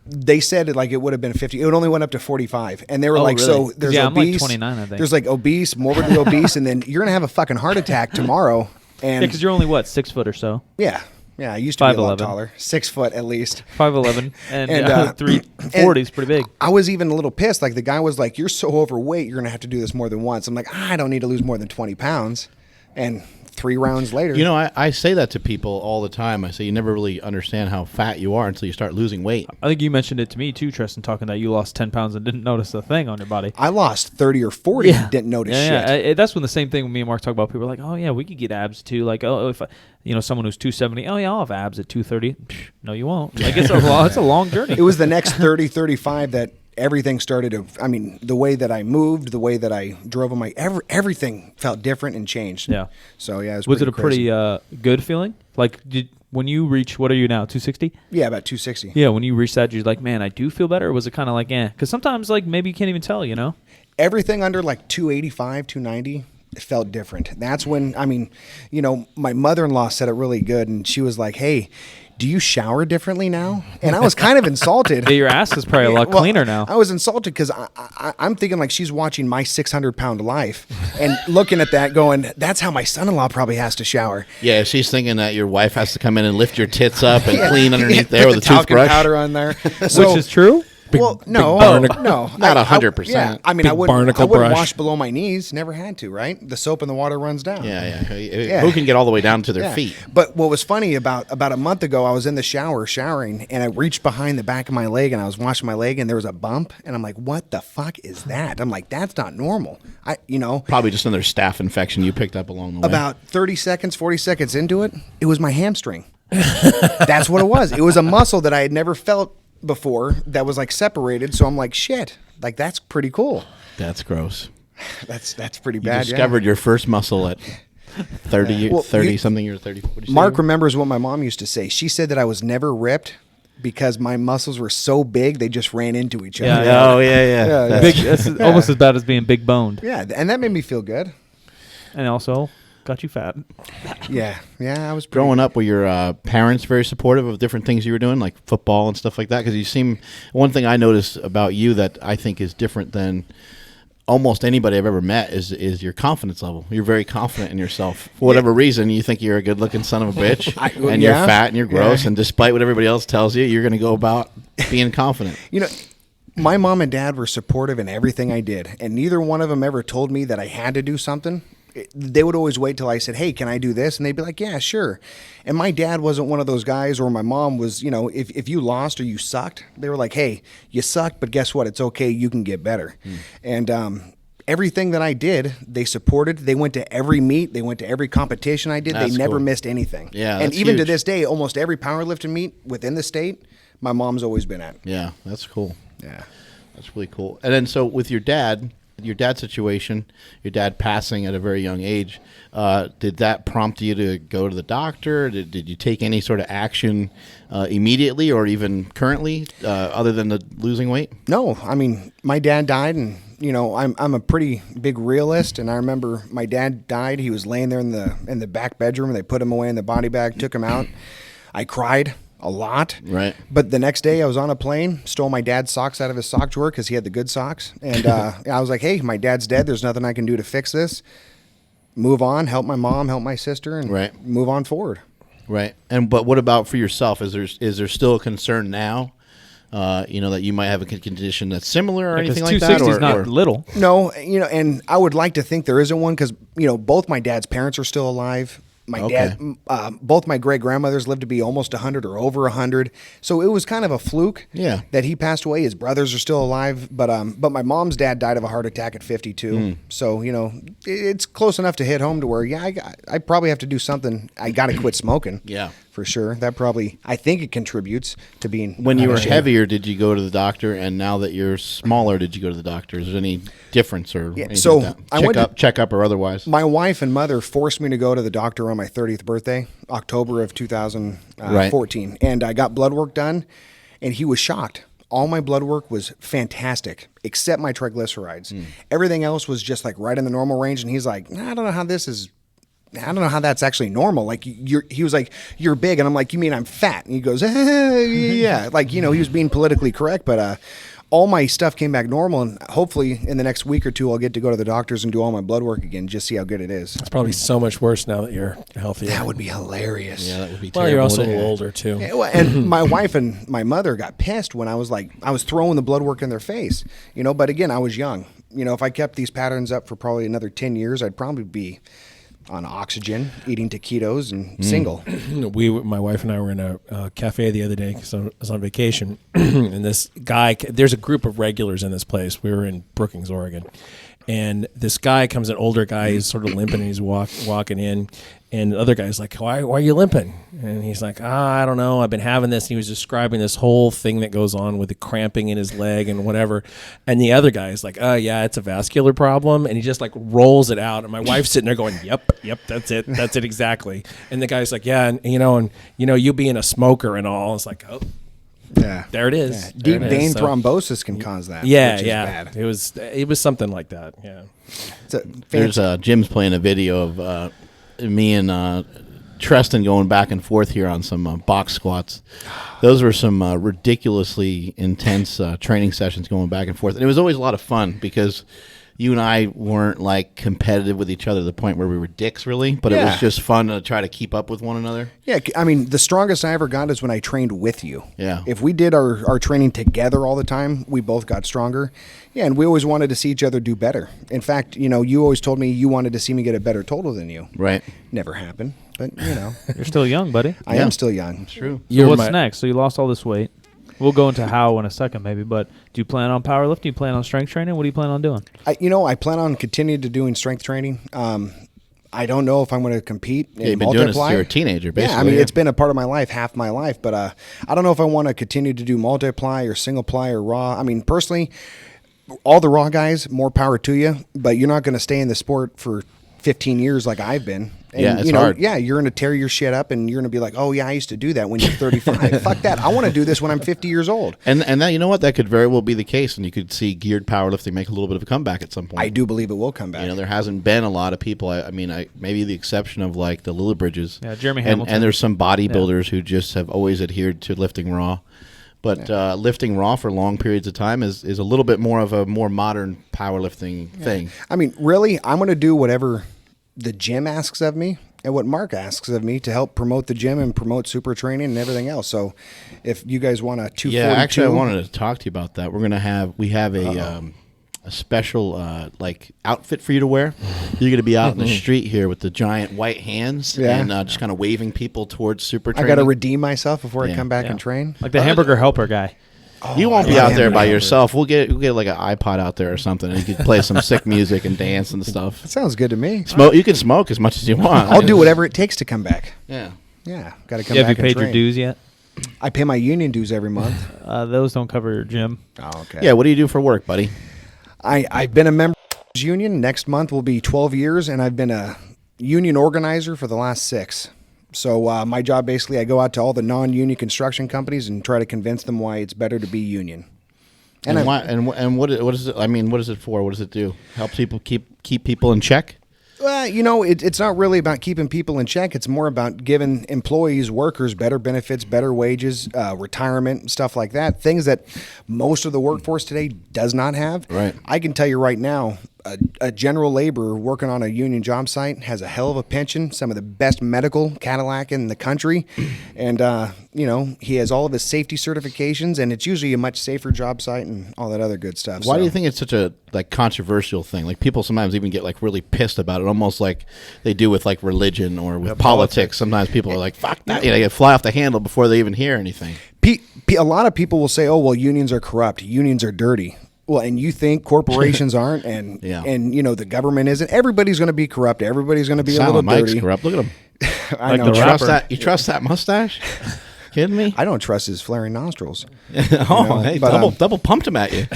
They said it like it would have been 50. It only went up to 45, and they were Oh, like, really? so there's Yeah, I'm like obese. 29, I think. There's like obese, morbidly obese, and then you're gonna have a fucking heart attack tomorrow. And Yeah, because you're only, 6 foot or so? yeah, I used to be a lot 5'11". taller, 6 foot at least. 5'11", and, And, 340 is pretty big. I was even a little pissed. Like the guy was like, "You're so overweight, you're gonna have to do this more than once." I'm like, I don't need to lose more than 20 pounds. And 3 rounds later, You know, I say that to people all the time. I say you never really understand how fat you are until you start losing weight. I think you mentioned it to me too, Treston, talking that you lost 10 pounds and didn't notice a thing on your body. I lost 30 or 40. Didn't notice shit. Yeah. That's when the same thing when me and Mark talk about. People are like, oh yeah, we could get abs too. Like, oh, if someone who's 270, oh yeah, I'll have abs at 230. Psh, no, you won't. Like it's a long journey. It was the next 30, 35 that everything started to. I mean, the way that I moved, the way that I drove on my everything felt different and changed. Yeah. So yeah, Was it a crazy. pretty good feeling? Like, when you reach, what are you now, 260? Yeah, about 260. Yeah, when you reach that, you're like, man, I do feel better. Or was it kind of like, Because sometimes, like, maybe you can't even tell, you know? Everything under like 285, 290. It felt different. That's when, I mean, my mother-in-law said it really good, and she was like, "Hey, do you shower differently now?" And I was kind of insulted. Yeah, your ass is probably a lot Well, cleaner now. I was insulted because I'm thinking like she's watching my 600-pound life and looking at that going, that's how my son-in-law probably has to shower. Yeah, she's thinking that your wife has to come in and lift your tits up and clean underneath there Put with a the talcum toothbrush. powder on there. So, Which is true? well, no, barnacle- no, Not I- 100%. Yeah, I mean, Big I wouldn't barnacle brush. wash below my knees. Never had to, right? The soap and the water runs down. Yeah. Yeah. Who can get all the way down to their Yeah. feet? But what was funny about a month ago, I was in the shower showering, and I reached behind the back of my leg, and I was washing my leg, and there was a bump, and I'm like, "What the fuck is that?" I'm like, "That's not normal." Probably just another staph infection you picked up along the way. About 30 seconds, 40 seconds into it, it was my hamstring. That's what it was. It was a muscle that I had never felt before that was like separated. So I'm like, shit, like that's pretty cool. That's gross. That's pretty You bad. discovered your first muscle at 30 Well, 30 something years, 30. What did you say Mark you were? remembers what my mom used to say. She said that I was never ripped because my muscles were so big they just ran into each other. Yeah. Oh, yeah. Yeah, That's- Big, that's almost as bad as being big boned. Yeah, and that made me feel good. And also got you fat. Yeah, I was pretty, Growing up, were your parents very supportive of different things you were doing, like football and stuff like that? Because you seem, one thing I noticed about you that I think is different than almost anybody I've ever met is your confidence level. You're very confident in yourself. For whatever reason, you think you're a good-looking son of a bitch, and you're yeah. fat and you're gross, Yeah. and despite what everybody else tells you, you're going to go about being confident. My mom and dad were supportive in everything I did, and neither one of them ever told me that I had to do something. They would always wait till I said, "Hey, can I do this?" And they'd be like, "Yeah, sure." And my dad wasn't one of those guys, or my mom was, if you lost or you sucked, they were like, "Hey, you sucked, but guess what? It's okay. You can get better." And everything that I did, they supported. They went to every meet. They went to every competition I did. That's they never cool. missed anything. Yeah, and that's even to huge. this day, almost every powerlifting meet within the state, my mom's always been at. Yeah, that's cool. Yeah. That's really cool. And then so with your dad's situation, your dad passing at a very young age, did that prompt you to go to the doctor? Did you take any sort of action immediately or even currently other than the losing weight? No, I mean, my dad died, and I'm a pretty big realist, and I remember my dad died. He was laying there in the back bedroom. They put him away in the body bag, took him out. I cried a lot. Right. But the next day I was on a plane, stole my dad's socks out of his sock drawer because he had the good socks. And I was like, hey, my dad's dead. There's nothing I can do to fix this. Move on, help my mom, help my sister, and move on forward. Right. But what about for yourself? Is there still a concern now? That you might have a condition that's similar or anything like that? 260 is not little. No, and I would like to think there isn't one because, both my dad's parents are still alive. My dad, both my great grandmothers lived to be almost 100 or over 100. So it was kind of a fluke that he passed away. His brothers are still alive, but my mom's dad died of a heart attack at 52. So, it's close enough to hit home to where, I probably have to do something. I got to quit smoking. Yeah. For sure. That probably, I think it contributes to being. When you were heavier, did you go to the doctor? And now that you're smaller, did you go to the doctor? Is there any difference or anything so like that? Check up or otherwise? My wife and mother forced me to go to the doctor on my 30th birthday, October of 2014. And I got blood work done, and he was shocked. All my blood work was fantastic, except my triglycerides. Everything else was just like right in the normal range. And he's like, I don't know how that's actually normal. Like he was like, you're big. And I'm like, you mean I'm fat? And he goes, yeah. Like, he was being politically correct, but, all my stuff came back normal, and hopefully in the next week or two, I'll get to go to the doctors and do all my blood work again, just see how good it is. It's probably so much worse now that you're healthy. That would be hilarious. Yeah, that would be terrible. Well, you're also a little older too. Yeah, and my wife and my mother got pissed when I was throwing the blood work in their face, But again, I was young. If I kept these patterns up for probably another 10 years, I'd probably be on oxygen, eating taquitos, and single. My wife and I were in a cafe the other day because I was on vacation, and this guy, there's a group of regulars in this place. We were in Brookings, Oregon, and this guy comes, an older guy, he's sort of limping, and he's walking in, and the other guy's like, why are you limping? And he's like, I don't know, I've been having this, and he was describing this whole thing that goes on with the cramping in his leg and whatever, and the other guy is like, yeah, it's a vascular problem, and he just like rolls it out, and my wife's sitting there going, yep, that's it exactly, and the guy's like, yeah, and you being a smoker and all, it's like, oh, yeah, there it is. Yeah. Deep vein thrombosis can cause that. Yeah, which is bad. It was something like that. Yeah. There's Jim's playing a video of me and Treston going back and forth here on some box squats. Those were some ridiculously intense training sessions going back and forth, and it was always a lot of fun because you and I weren't like competitive with each other to the point where we were dicks, really, but it was just fun to try to keep up with one another. Yeah, I mean, the strongest I ever got is when I trained with you. Yeah. If we did our training together all the time, we both got stronger. Yeah, and we always wanted to see each other do better. In fact, you always told me you wanted to see me get a better total than you. Right. Never happened, but You're still young, buddy. I am still young. That's true. So what's next? So you lost all this weight. We'll go into how in a second, maybe. But do you plan on powerlifting? Do you plan on strength training? What do you plan on doing? I plan on continuing to doing strength training. I don't know if I'm going to compete in you've been multi-ply. doing this since you're a teenager, basically. Yeah, I mean, it's been a part of my life, half my life. But I don't know if I want to continue to do multi-ply or single ply or raw. I mean, personally, all the raw guys, more power to you. But you're not going to stay in the sport for 15 years like I've been. And, it's hard. Yeah, you're going to tear your shit up, and you're going to be like, oh, yeah, I used to do that when you're 35. Fuck that. I want to do this when I'm 50 years old. And that, that could very well be the case, and you could see geared powerlifting make a little bit of a comeback at some point. I do believe it will come back. There hasn't been a lot of people. I mean, maybe the exception of like the Lillibridges. Yeah, Jeremy Hamilton. And there's some bodybuilders who just have always adhered to lifting raw. But lifting raw for long periods of time is a little bit more of a more modern powerlifting thing. I mean, really, I'm going to do whatever the gym asks of me and what Mark asks of me to help promote the gym and promote super training and everything else. So if you guys want a 242... Yeah, actually, I wanted to talk to you about that. We have a special outfit for you to wear. You're going to be out in the street here with the giant white hands and just kind of waving people towards super training. I got to redeem myself before I come back and train. Like the hamburger helper guy. You won't be out there by yourself. We'll get like an iPod out there or something, and you can play some sick music and dance and stuff. That sounds good to me. You can smoke as much as you want. I'll do whatever it takes to come back. Yeah. Got to come back. Have you paid your dues yet? I pay my union dues every month. Those don't cover your gym. Oh, okay. Yeah. What do you do for work, buddy? I've been a member of the union. Next month will be 12 years, and I've been a union organizer for the last 6. So my job, basically, I go out to all the non-union construction companies and try to convince them why it's better to be union. And why? And what is it? I mean, what is it for? What does it do? Help people keep people in check? Well, it's not really about keeping people in check. It's more about giving employees, workers, better benefits, better wages, retirement, stuff like that. Things that most of the workforce today does not have. Right. I can tell you right now, a general laborer working on a union job site has a hell of a pension, some of the best medical Cadillac in the country, and he has all of his safety certifications, and it's usually a much safer job site and all that other good stuff. Why do you think it's such a controversial thing? Like people sometimes even get really pissed about it, almost like they do with religion or with politics. Sometimes people are like, "Fuck that!" They fly off the handle before they even hear anything. A lot of people will say, "Oh, well, unions are corrupt. Unions are dirty." Well, and you think corporations aren't, and the government isn't. Everybody's going to be corrupt. Everybody's going to be Silent a little Mike's dirty. corrupt. Look at him. I know. You trust that mustache? Kidding me? I don't trust his flaring nostrils. Double pumped him at you.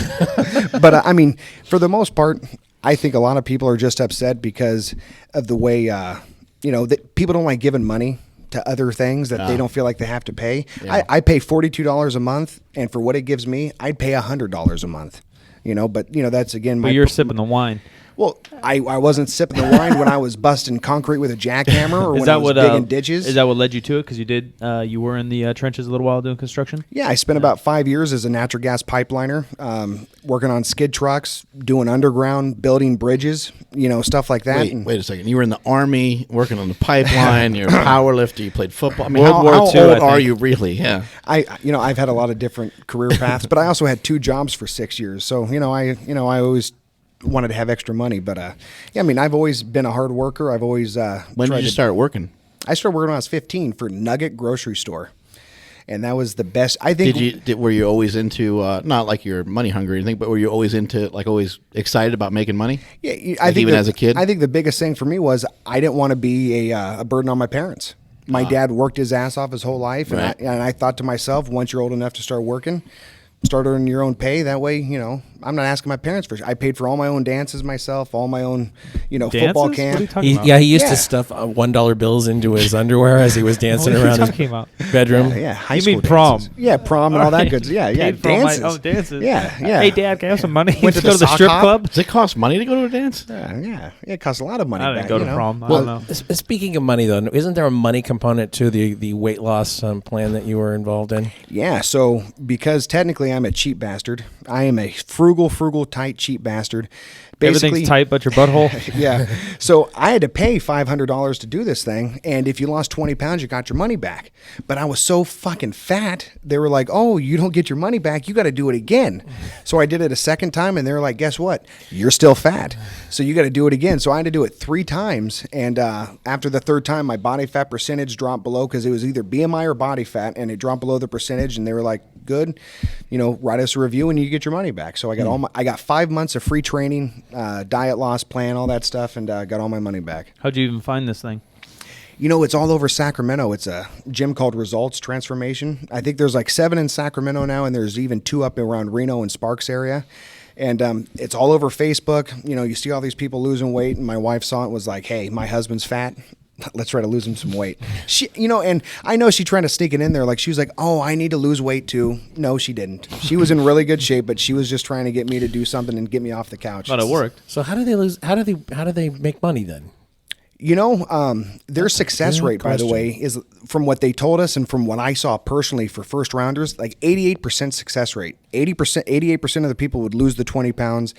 But I mean, for the most part, I think a lot of people are just upset because of the way that people don't like giving money to other things that they don't feel like they have to pay. Yeah. I pay $42 a month, and for what it gives me, I'd pay $100 a month. But that's again my. But you're sipping the wine. Well, I wasn't sipping the wine when I was busting concrete with a jackhammer or when I was digging ditches. Is that what led you to it? Because you were in the trenches a little while doing construction? Yeah, I spent about 5 years as a natural gas pipeliner, working on skid trucks, doing underground, building bridges, stuff like that. Wait a second. You were in the Army, working on the pipeline. You're a powerlifter. You played football. I mean, World War how II, old are you really? Yeah. I've had a lot of different career paths, but I also had 2 jobs for 6 years. So, I always wanted to have extra money, but I've always been a hard worker. I've always When did you start working? I started working when I was 15 for Nugget grocery store, and that was the best. I think. Were you always into not like you're money hungry or anything, but were you always into always excited about making money? Yeah, I think even as a kid. I think the biggest thing for me was I didn't want to be a burden on my parents. My dad worked his ass off his whole life, Right. and I thought to myself, once you're old enough to start working, start earning your own pay. That way, I'm not asking my parents for. I paid for all my own dances myself, all my own, football Dances? What are you camp. talking about? He used to stuff $1 bills into his underwear as he was dancing What are you around talking his about? bedroom. Yeah, high You school mean prom? dances. Yeah, prom and all that good. Yeah, Paid for all dances. my own dances. Yeah. Hey, Dad, can I have some money? Went to go the to the sock strip hop? club? Does it cost money to go to a dance? Yeah. It costs a lot of money. I didn't back, go to prom. I Well, don't know. speaking of money, though, isn't there a money component to the weight loss plan that you were involved in? Yeah, so because technically I'm a cheap bastard, I am a frugal, tight, cheap bastard. Basically, Everything's tight but your butthole. Yeah. So I had to pay $500 to do this thing, and if you lost 20 pounds, you got your money back. But I was so fucking fat, they were like, "Oh, you don't get your money back. You got to do it again." So I did it a second time, and they were like, "Guess what? You're still fat, so you got to do it again." So I had to do it 3 times, and after the third time, my body fat percentage dropped below because it was either BMI or body fat, and it dropped below the percentage, and they were like, "Good, write us a review, and you get your money back." So I got I got 5 months of free training. Diet loss plan, all that stuff, and got all my money back. How'd you even find this thing? It's all over Sacramento. It's a gym called Results Transformation. I think there's 7 in Sacramento now, and there's even 2 up around Reno and Sparks area. And it's all over Facebook. You see all these people losing weight, and my wife saw it and was like, "Hey, my husband's fat. Let's try to lose him some weight." She, and I know she tried to sneak it in there. She was like, "Oh, I need to lose weight too." No, she didn't. She was in really good shape, but she was just trying to get me to do something and get me off the couch. But it worked. So how do they lose? How do they make money then? Their success rate, by the way, is from what they told us and from what I saw personally for first rounders, 88% success rate. 88% of the people would lose the 20 pounds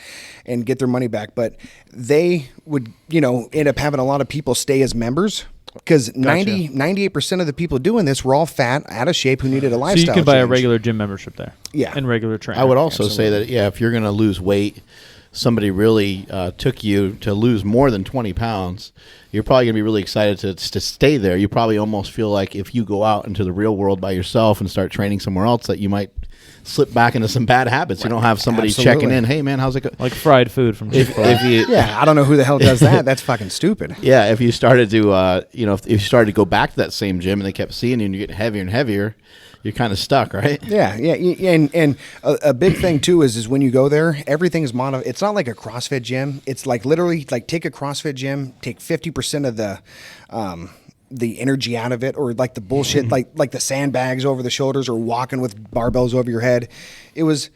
and get their money back. But they would, end up having a lot of people stay as members because 98% of the people doing this were all fat, out of shape, who needed a lifestyle So you can buy a change. regular gym membership there. Yeah. And regular training. I would also say that, if you're going to lose weight, somebody really took you to lose more than 20 pounds, you're probably going to be really excited to stay there. You probably almost feel like if you go out into the real world by yourself and start training somewhere else, that you might slip back into some bad habits. You don't have somebody checking in. "Hey, man, how's it go?" Like fried food from Chick-fil-A. Yeah, I don't know who the hell does that. That's fucking stupid. Yeah, if you started to, if you started to go back to that same gym and they kept seeing you and you're getting heavier and heavier, you're kind of stuck, right? Yeah. And a big thing too is when you go there, everything is it's not like a CrossFit gym. It's literally take a CrossFit gym, take 50% of the energy out of it, or the bullshit, like the sandbags over the shoulders or walking with barbells over your head. It was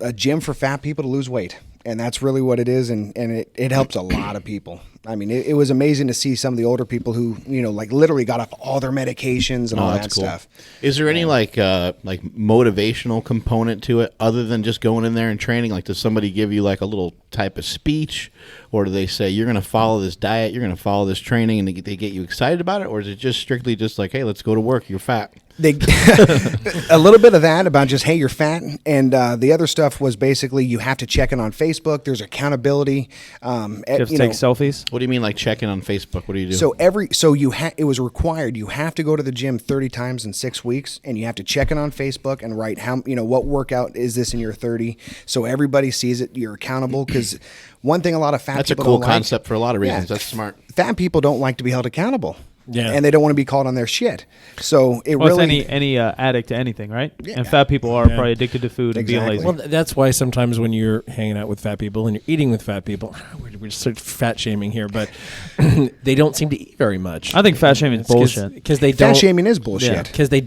a gym for fat people to lose weight. And that's really what it is, and it helps a lot of people. I mean, it was amazing to see some of the older people who, like literally got off all their medications and all that stuff. Is there any like motivational component to it other than just going in there and training? Like, does somebody give you like a little type of speech, or do they say you're going to follow this diet, you're going to follow this training, and they get you excited about it, or is it just strictly just like, hey, let's go to work, you're fat? A little bit of that about just, hey, you're fat, and the other stuff was basically you have to check in on Facebook. There's accountability. You have to take selfies. What do you mean, like checking on Facebook? What do you do? So it was required. You have to go to the gym 30 times in 6 weeks, and you have to check in on Facebook and write what workout is this in your 30, so everybody sees it. You're accountable, because one thing a lot of fat that's a people cool don't concept like, for a lot of reasons. That's smart. Fat people don't like to be held accountable. Yeah. And they don't want to be called on their shit. So it's any addict to anything, right? Yeah. And fat people are probably addicted to food and being lazy. Well, that's why sometimes when you're hanging out with fat people and you're eating with fat people, we're just sort of fat shaming here, but they don't seem to eat very much. I think fat shaming is bullshit. Because they don't. Fat shaming is bullshit. Because they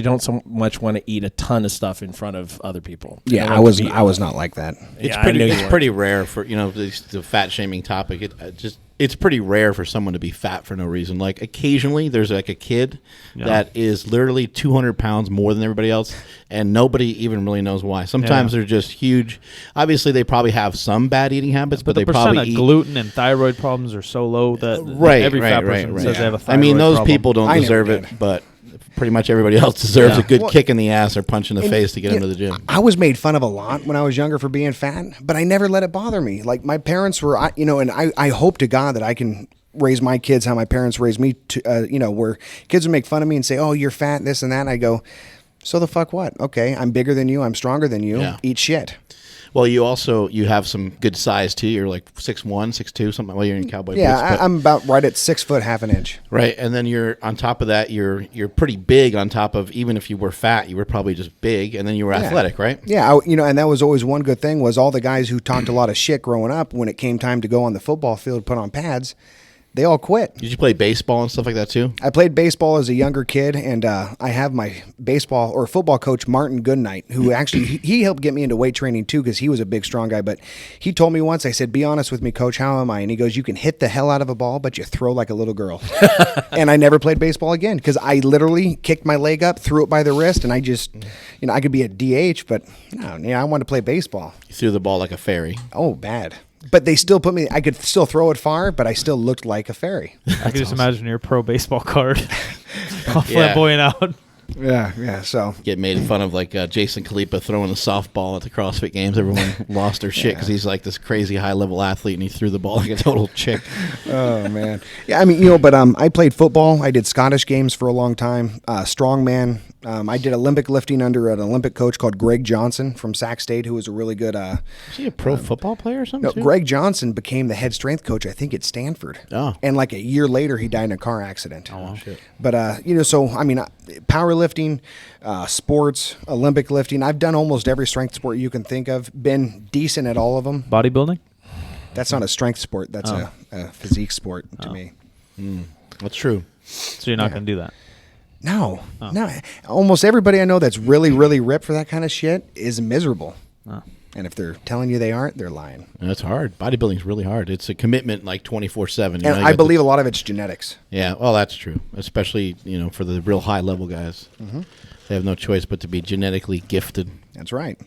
don't so much want to eat a ton of stuff in front of other people. Yeah, I was not like that. It's pretty rare for the fat shaming topic. It's pretty rare for someone to be fat for no reason. Like occasionally there's like a kid that is literally 200 pounds more than everybody else, and nobody even really knows why. Sometimes they're just huge. Obviously they probably have some bad eating habits, but they probably eat. Gluten and thyroid problems are so low that every fat person says they have a thyroid I mean, those problem. people don't deserve it, but pretty much everybody else deserves a good kick in the ass or punch in the face to get into the gym. I was made fun of a lot when I was younger for being fat, but I never let it bother me. Like my parents were, and I hope to God that I can raise my kids how my parents raised me to, where kids would make fun of me and say, oh, you're fat, this and that. And I go, so the fuck what? Okay, I'm bigger than you. I'm stronger than you. Yeah. Eat shit. Well, you have some good size too. You're like 6'1", 6'2", something. Well, you're in cowboy boots. Yeah, I'm about right at 6 foot, half an inch. Right, and then you're on top of that. You're pretty big on top of, even if you were fat, you were probably just big, and then you were athletic, right? Yeah, and that was always one good thing was all the guys who talked a lot of shit growing up. When it came time to go on the football field, put on pads, they all quit. Did you play baseball and stuff like that too? I played baseball as a younger kid, and I have my baseball or football coach, Martin Goodnight, who actually, he helped get me into weight training too, because he was a big, strong guy. But he told me once, I said, be honest with me, coach, how am I? And he goes, you can hit the hell out of a ball, but you throw like a little girl. And I never played baseball again, because I literally kicked my leg up, threw it by the wrist, and I just, I could be a DH, but I wanted to play baseball. You threw the ball like a fairy. Oh, bad. But they still put me, I could still throw it far, but I still looked like a fairy. I could just imagine your pro baseball card all flamboyant out. Yeah, so. Get made fun of like Jason Khalipa throwing a softball at the CrossFit Games. Everyone lost their shit because he's like this crazy high-level athlete, and he threw the ball like a total chick. Oh, man. Yeah, I mean, but I played football. I did Scottish games for a long time, strongman. I did Olympic lifting under an Olympic coach called Greg Johnson from Sac State, who was a really good... Is he a pro football player or something? No, Greg Johnson became the head strength coach, I think, at Stanford. Oh. And like a year later, he died in a car accident. Oh, wow. Shit. But, so, I mean, powerlifting, sports, Olympic lifting, I've done almost every strength sport you can think of, been decent at all of them. Bodybuilding? That's not a strength sport. That's a physique sport to me. That's true. So you're not going to do that? No. Almost everybody I know that's really, really ripped for that kind of shit is miserable. And if they're telling you they aren't, they're lying. That's hard. Bodybuilding's really hard. It's a commitment like 24/7. And I believe a lot of it's genetics. Yeah, well, that's true. Especially, for the real high-level guys. Mm-hmm. They have no choice but to be genetically gifted. That's right.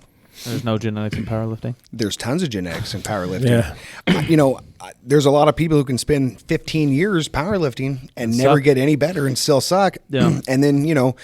There's no genetics in powerlifting? There's tons of genetics in powerlifting. Yeah. There's a lot of people who can spend 15 years powerlifting and never get any better and still suck. Yeah. And then,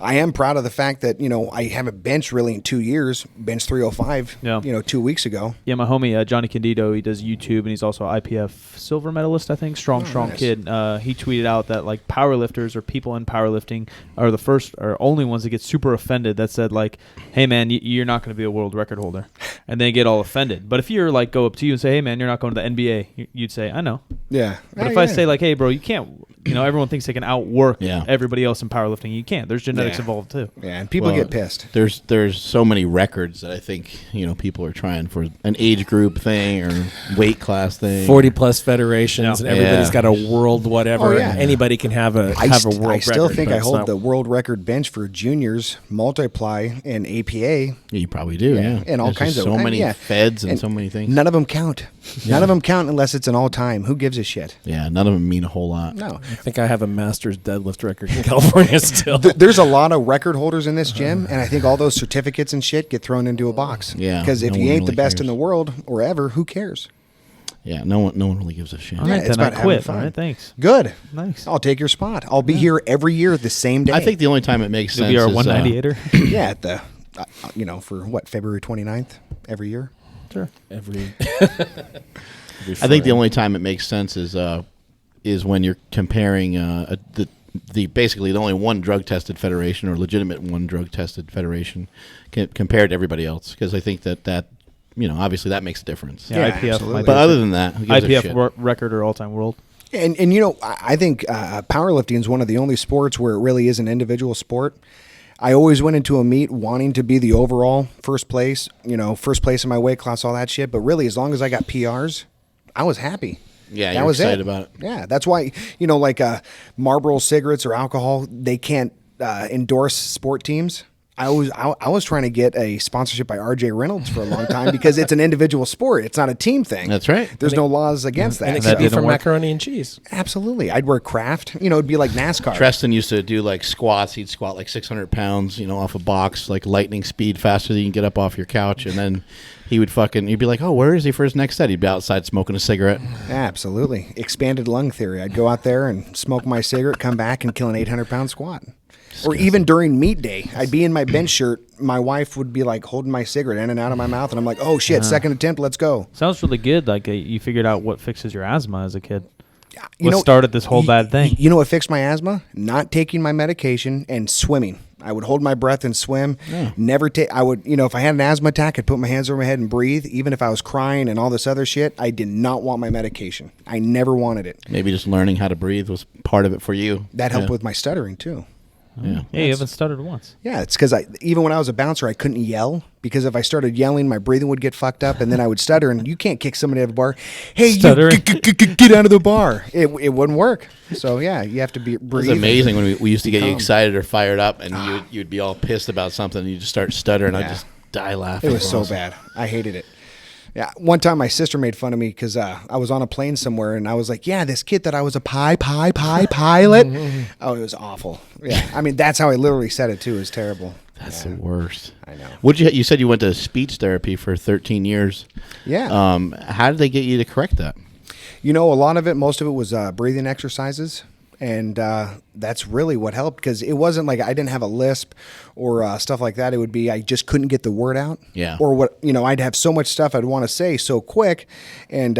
I am proud of the fact that, I haven't benched really in 2 years, benched 305, 2 weeks ago. Yeah, my homie, Johnny Candido, he does YouTube, and he's also IPF silver medalist, I think, strong nice. kid. He tweeted out that, like, powerlifters or people in powerlifting are the first or only ones that get super offended that said, like, hey, man, you're not going to be a world record holder. And they get all offended. But if you're, like, go up to you and say, hey, man, you're not going to the NBA, you'd say, I know. Yeah. But if I say, like, hey, bro, you can't, everyone thinks they can outwork everybody else in powerlifting. You can't. There's genetics aesthetics involved too. Yeah, and people get pissed. There's so many records that I think people are trying for an age group thing or weight class thing. 40+ federations, and everybody's got a world whatever. Oh, yeah. And anybody can have a world record. I still think but I it's hold not- the world record bench for juniors, multi-ply, and APA. Yeah, you probably do. Yeah, And all There's kinds just of so many yeah. feds and so many things. None of them count. None of them count unless it's an all-time. Who gives a shit? Yeah, none of them mean a whole lot. No. I think I have a master's deadlift record in California still. There's a lot of record holders in this gym, and I think all those certificates and shit get thrown into a box. Yeah, Because if no you one ain't the really best in cares. the world or ever, who cares? Yeah, no one really gives a shit. All right, it's then I about having quit. fun. All right, thanks. Good. Nice. I'll take your spot. I'll be here every year the same day. I think the only time it makes You'll sense be our is 198er. yeah, at the, for what, February 29th every year? Sure. Every I think the only time it makes sense is when you're comparing the basically the only one drug tested federation or legitimate one drug tested federation compared to everybody else, because I think that obviously that makes a difference. Yeah, Yeah, IPF. absolutely. might But be other than that, who gives a shit? IPF record or all-time world. And I think powerlifting is one of the only sports where it really is an individual sport. I always went into a meet wanting to be the overall first place in my weight class, all that shit. But really, as long as I got PRs, I was happy. Yeah, that you're was excited about it. Yeah, that's why like Marlboro cigarettes or alcohol, they can't endorse sport teams. I was trying to get a sponsorship by RJ Reynolds for a long time because it's an individual sport. It's not a team thing. That's right. There's no laws against that. and it So- could be didn't for work. macaroni and cheese. Absolutely. I'd wear Kraft. It'd be like NASCAR. Treston used to do like squats. He'd squat like 600 pounds, off a box, like lightning speed, faster than you can get up off your couch. And then you'd be like, oh, where is he for his next set? He'd be outside smoking a cigarette. Absolutely. Expanded lung theory. I'd go out there and smoke my cigarette, come back and kill an 800-pound squat. Or even during meet day, I'd be in my bench shirt. My wife would be like holding my cigarette in and out of my mouth. And I'm like, oh, shit, second attempt, let's go. Sounds really good. Like you figured out what fixes your asthma as a kid. You What know- started this whole bad thing? You know what fixed my asthma? Not taking my medication and swimming. I would hold my breath and swim. Never take. I would, if I had an asthma attack, I'd put my hands over my head and breathe. Even if I was crying and all this other shit, I did not want my medication. I never wanted it. Maybe just learning how to breathe was part of it for you. That helped with my stuttering too. Yeah. Yeah, you haven't stuttered once. Yeah, it's because even when I was a bouncer, I couldn't yell because if I started yelling, my breathing would get fucked up, and then I would stutter. And you can't kick somebody out of a bar. Hey, Stuttering. get out of the bar. It wouldn't work. So yeah, you have to be breathe. It's amazing when we used to get you calm. excited or fired up, and you'd be all pissed about something, and you just start stuttering. I'd Yeah. just die laughing. It was so bad. I hated it. Yeah, one time my sister made fun of me because I was on a plane somewhere and I was like, "Yeah, this kid thought I was a pilot." Oh, it was awful. Yeah, I mean that's how I literally said it too. It was terrible. That's the worst. I know. You said you went to speech therapy for 13 years. Yeah. How did they get you to correct that? A lot of it, most of it was breathing exercises. And that's really what helped because it wasn't like I didn't have a lisp or stuff like that. It would be I just couldn't get the word out. Yeah. Or what, I'd have so much stuff I'd want to say so quick. And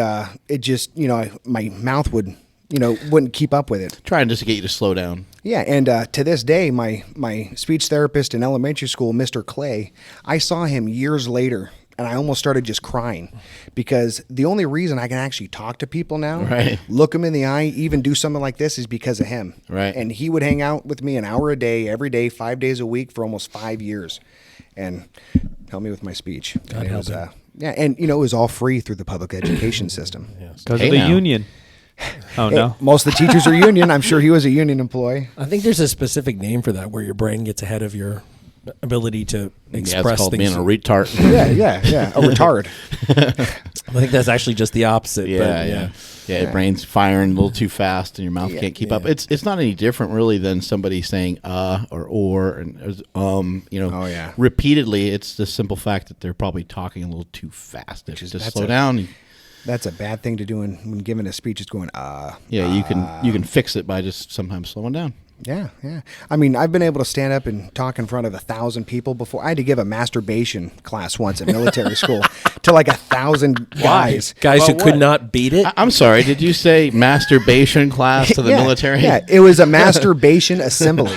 it just, my mouth would, wouldn't keep up with it. Trying just to get you to slow down. Yeah. And to this day, my speech therapist in elementary school, Mr. Clay, I saw him years later. And I almost started just crying because the only reason I can actually talk to people now, Right. look them in the eye, even do something like this is because of him. Right. And he would hang out with me an hour a day, every day, 5 days a week for almost 5 years and help me with my speech. God And it help was, him. and it was all free through the public education system. Because Hey of the now. union. Oh, Hey, no. most of the teachers are union. I'm sure he was a union employee. I think there's a specific name for that where your brain gets ahead of your ability to express Yeah, it's called things. being a retard. Yeah. A retard. I think that's actually just the opposite. but Yeah, your brain's firing a little too fast, and your mouth can't keep up. yeah. It's not any different, really, than somebody saying or and Oh, yeah. repeatedly. It's the simple fact that they're probably talking a little too fast. Just that's slow down. That's a bad thing to do when giving a speech. It's going, Yeah, you can fix it by just sometimes slowing down. Yeah. I mean, I've been able to stand up and talk in front of 1,000 people before. I had to give a masturbation class once at military school to like 1,000 guys. Guys who About could what? not beat it. I'm sorry. Did you say masturbation class to the military? Yeah, it was a masturbation assembly.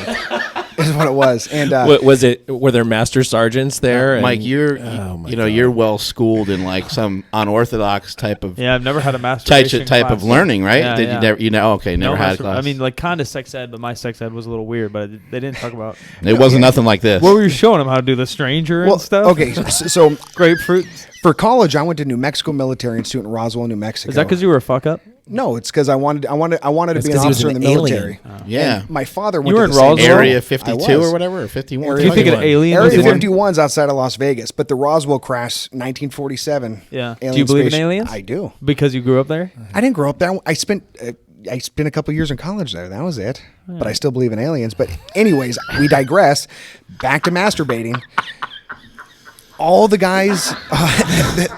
is what it was. And was it? Were there master sergeants there? Mike, you're God. you're well schooled in like some unorthodox type of Yeah, I've never had a masturbation type of class. learning, right? Yeah, Did yeah. you never? Never had a class. I mean, like kind of sex ed, but my sex ed was a little weird. But they didn't talk about. it wasn't nothing like this. What were you showing them? How to do the stranger and stuff? okay, so Grapefruit. for college, I went to New Mexico Military Institute in Roswell, New Mexico. Is that because you were a fuck up? No, it's because I wanted to It's be an 'cause he was officer in an the military. alien. Yeah. And my father went You to were the in same Roswell? Area I 52 was. or whatever, or 51. Area Do you think an 51. alien was Area in 51's outside of Las Vegas, but the Roswell crash, 1947. Yeah. Do alien you believe in space- aliens? I do. Because you grew up there? I didn't grow up there. I spent a couple years in college there. That was it. But I still believe in aliens. But anyways, we digress. Back to masturbating. All the guys,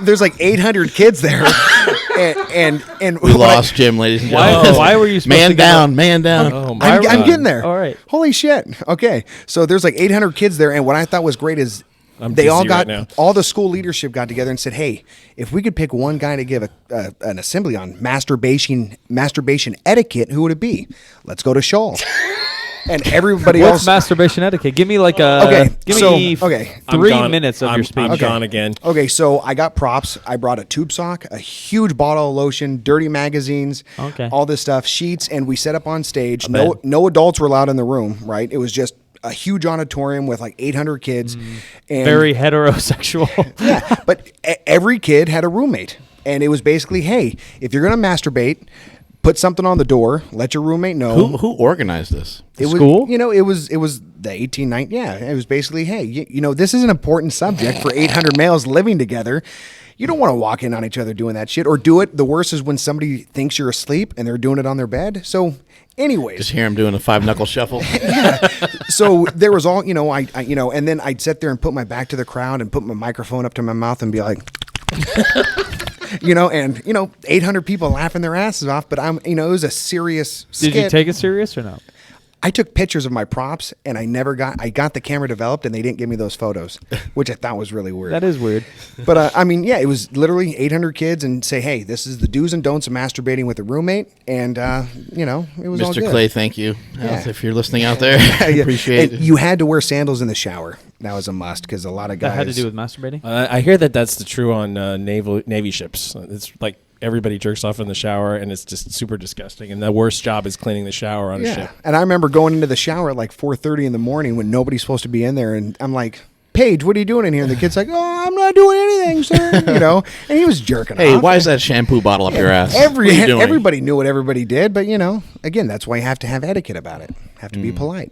there's like 800 kids there, and We lost Jim, ladies and Why, gentlemen. why were you supposed Man to get down, man down. Oh my I'm God. getting there. All right. Holy shit. Okay. So there's like 800 kids there, and what I thought was great is I'm they all dizzy got right now. all the school leadership got together and said, "Hey, if we could pick one guy to give an assembly on masturbation etiquette, who would it be? Let's go to Shull." And everybody What's else. masturbation etiquette? Give me like a Okay, Give so- me okay. I'm 3 gone. minutes of I'm, your speech. I'm gone again. Okay, so I got props. I brought a tube sock, a huge bottle of lotion, dirty magazines, Okay. all this stuff, sheets, and we set up on stage. bed. No adults were allowed in the room, right? It was just a huge auditorium with like 800 kids. And Very heterosexual. yeah, but every kid had a roommate, and it was basically, hey, if you're gonna masturbate, put something on the door, let your roommate know. Who organized this? It was, School? it was the 1890. Yeah, it was basically, hey, this is an important subject for 800 males living together. You don't want to walk in on each other doing that shit, or do it. The worst is when somebody thinks you're asleep and they're doing it on their bed. So, anyways, Just hear him doing a 5-knuckle shuffle. so there was all, I and then I'd sit there and put my back to the crowd and put my microphone up to my mouth and be like, 800 people laughing their asses off, but it was a serious skit. Did you take it serious or no? I took pictures of my props, and I got the camera developed, and they didn't give me those photos, which I thought was really weird. That is weird. But it was literally 800 kids, and say, hey, this is the do's and don'ts of masturbating with a roommate, and it was all Mr. good. Clay, thank you. Yeah. If you're listening out there, Yeah. appreciate And it. you had to wear sandals in the shower. That was a must because a lot of guys That had to do with masturbating? I hear that's the true on Navy ships. It's like everybody jerks off in the shower, and it's just super disgusting. And the worst job is cleaning the shower on a ship. And I remember going into the shower at like 4:30 in the morning when nobody's supposed to be in there, and I'm like, Paige, what are you doing in here? And the kid's like, oh, I'm not doing anything, sir. And he was jerking Hey, off. why is that shampoo bottle up your ass? What are you doing? Everybody knew what everybody did, but again, that's why you have to have etiquette about it. Have to be polite.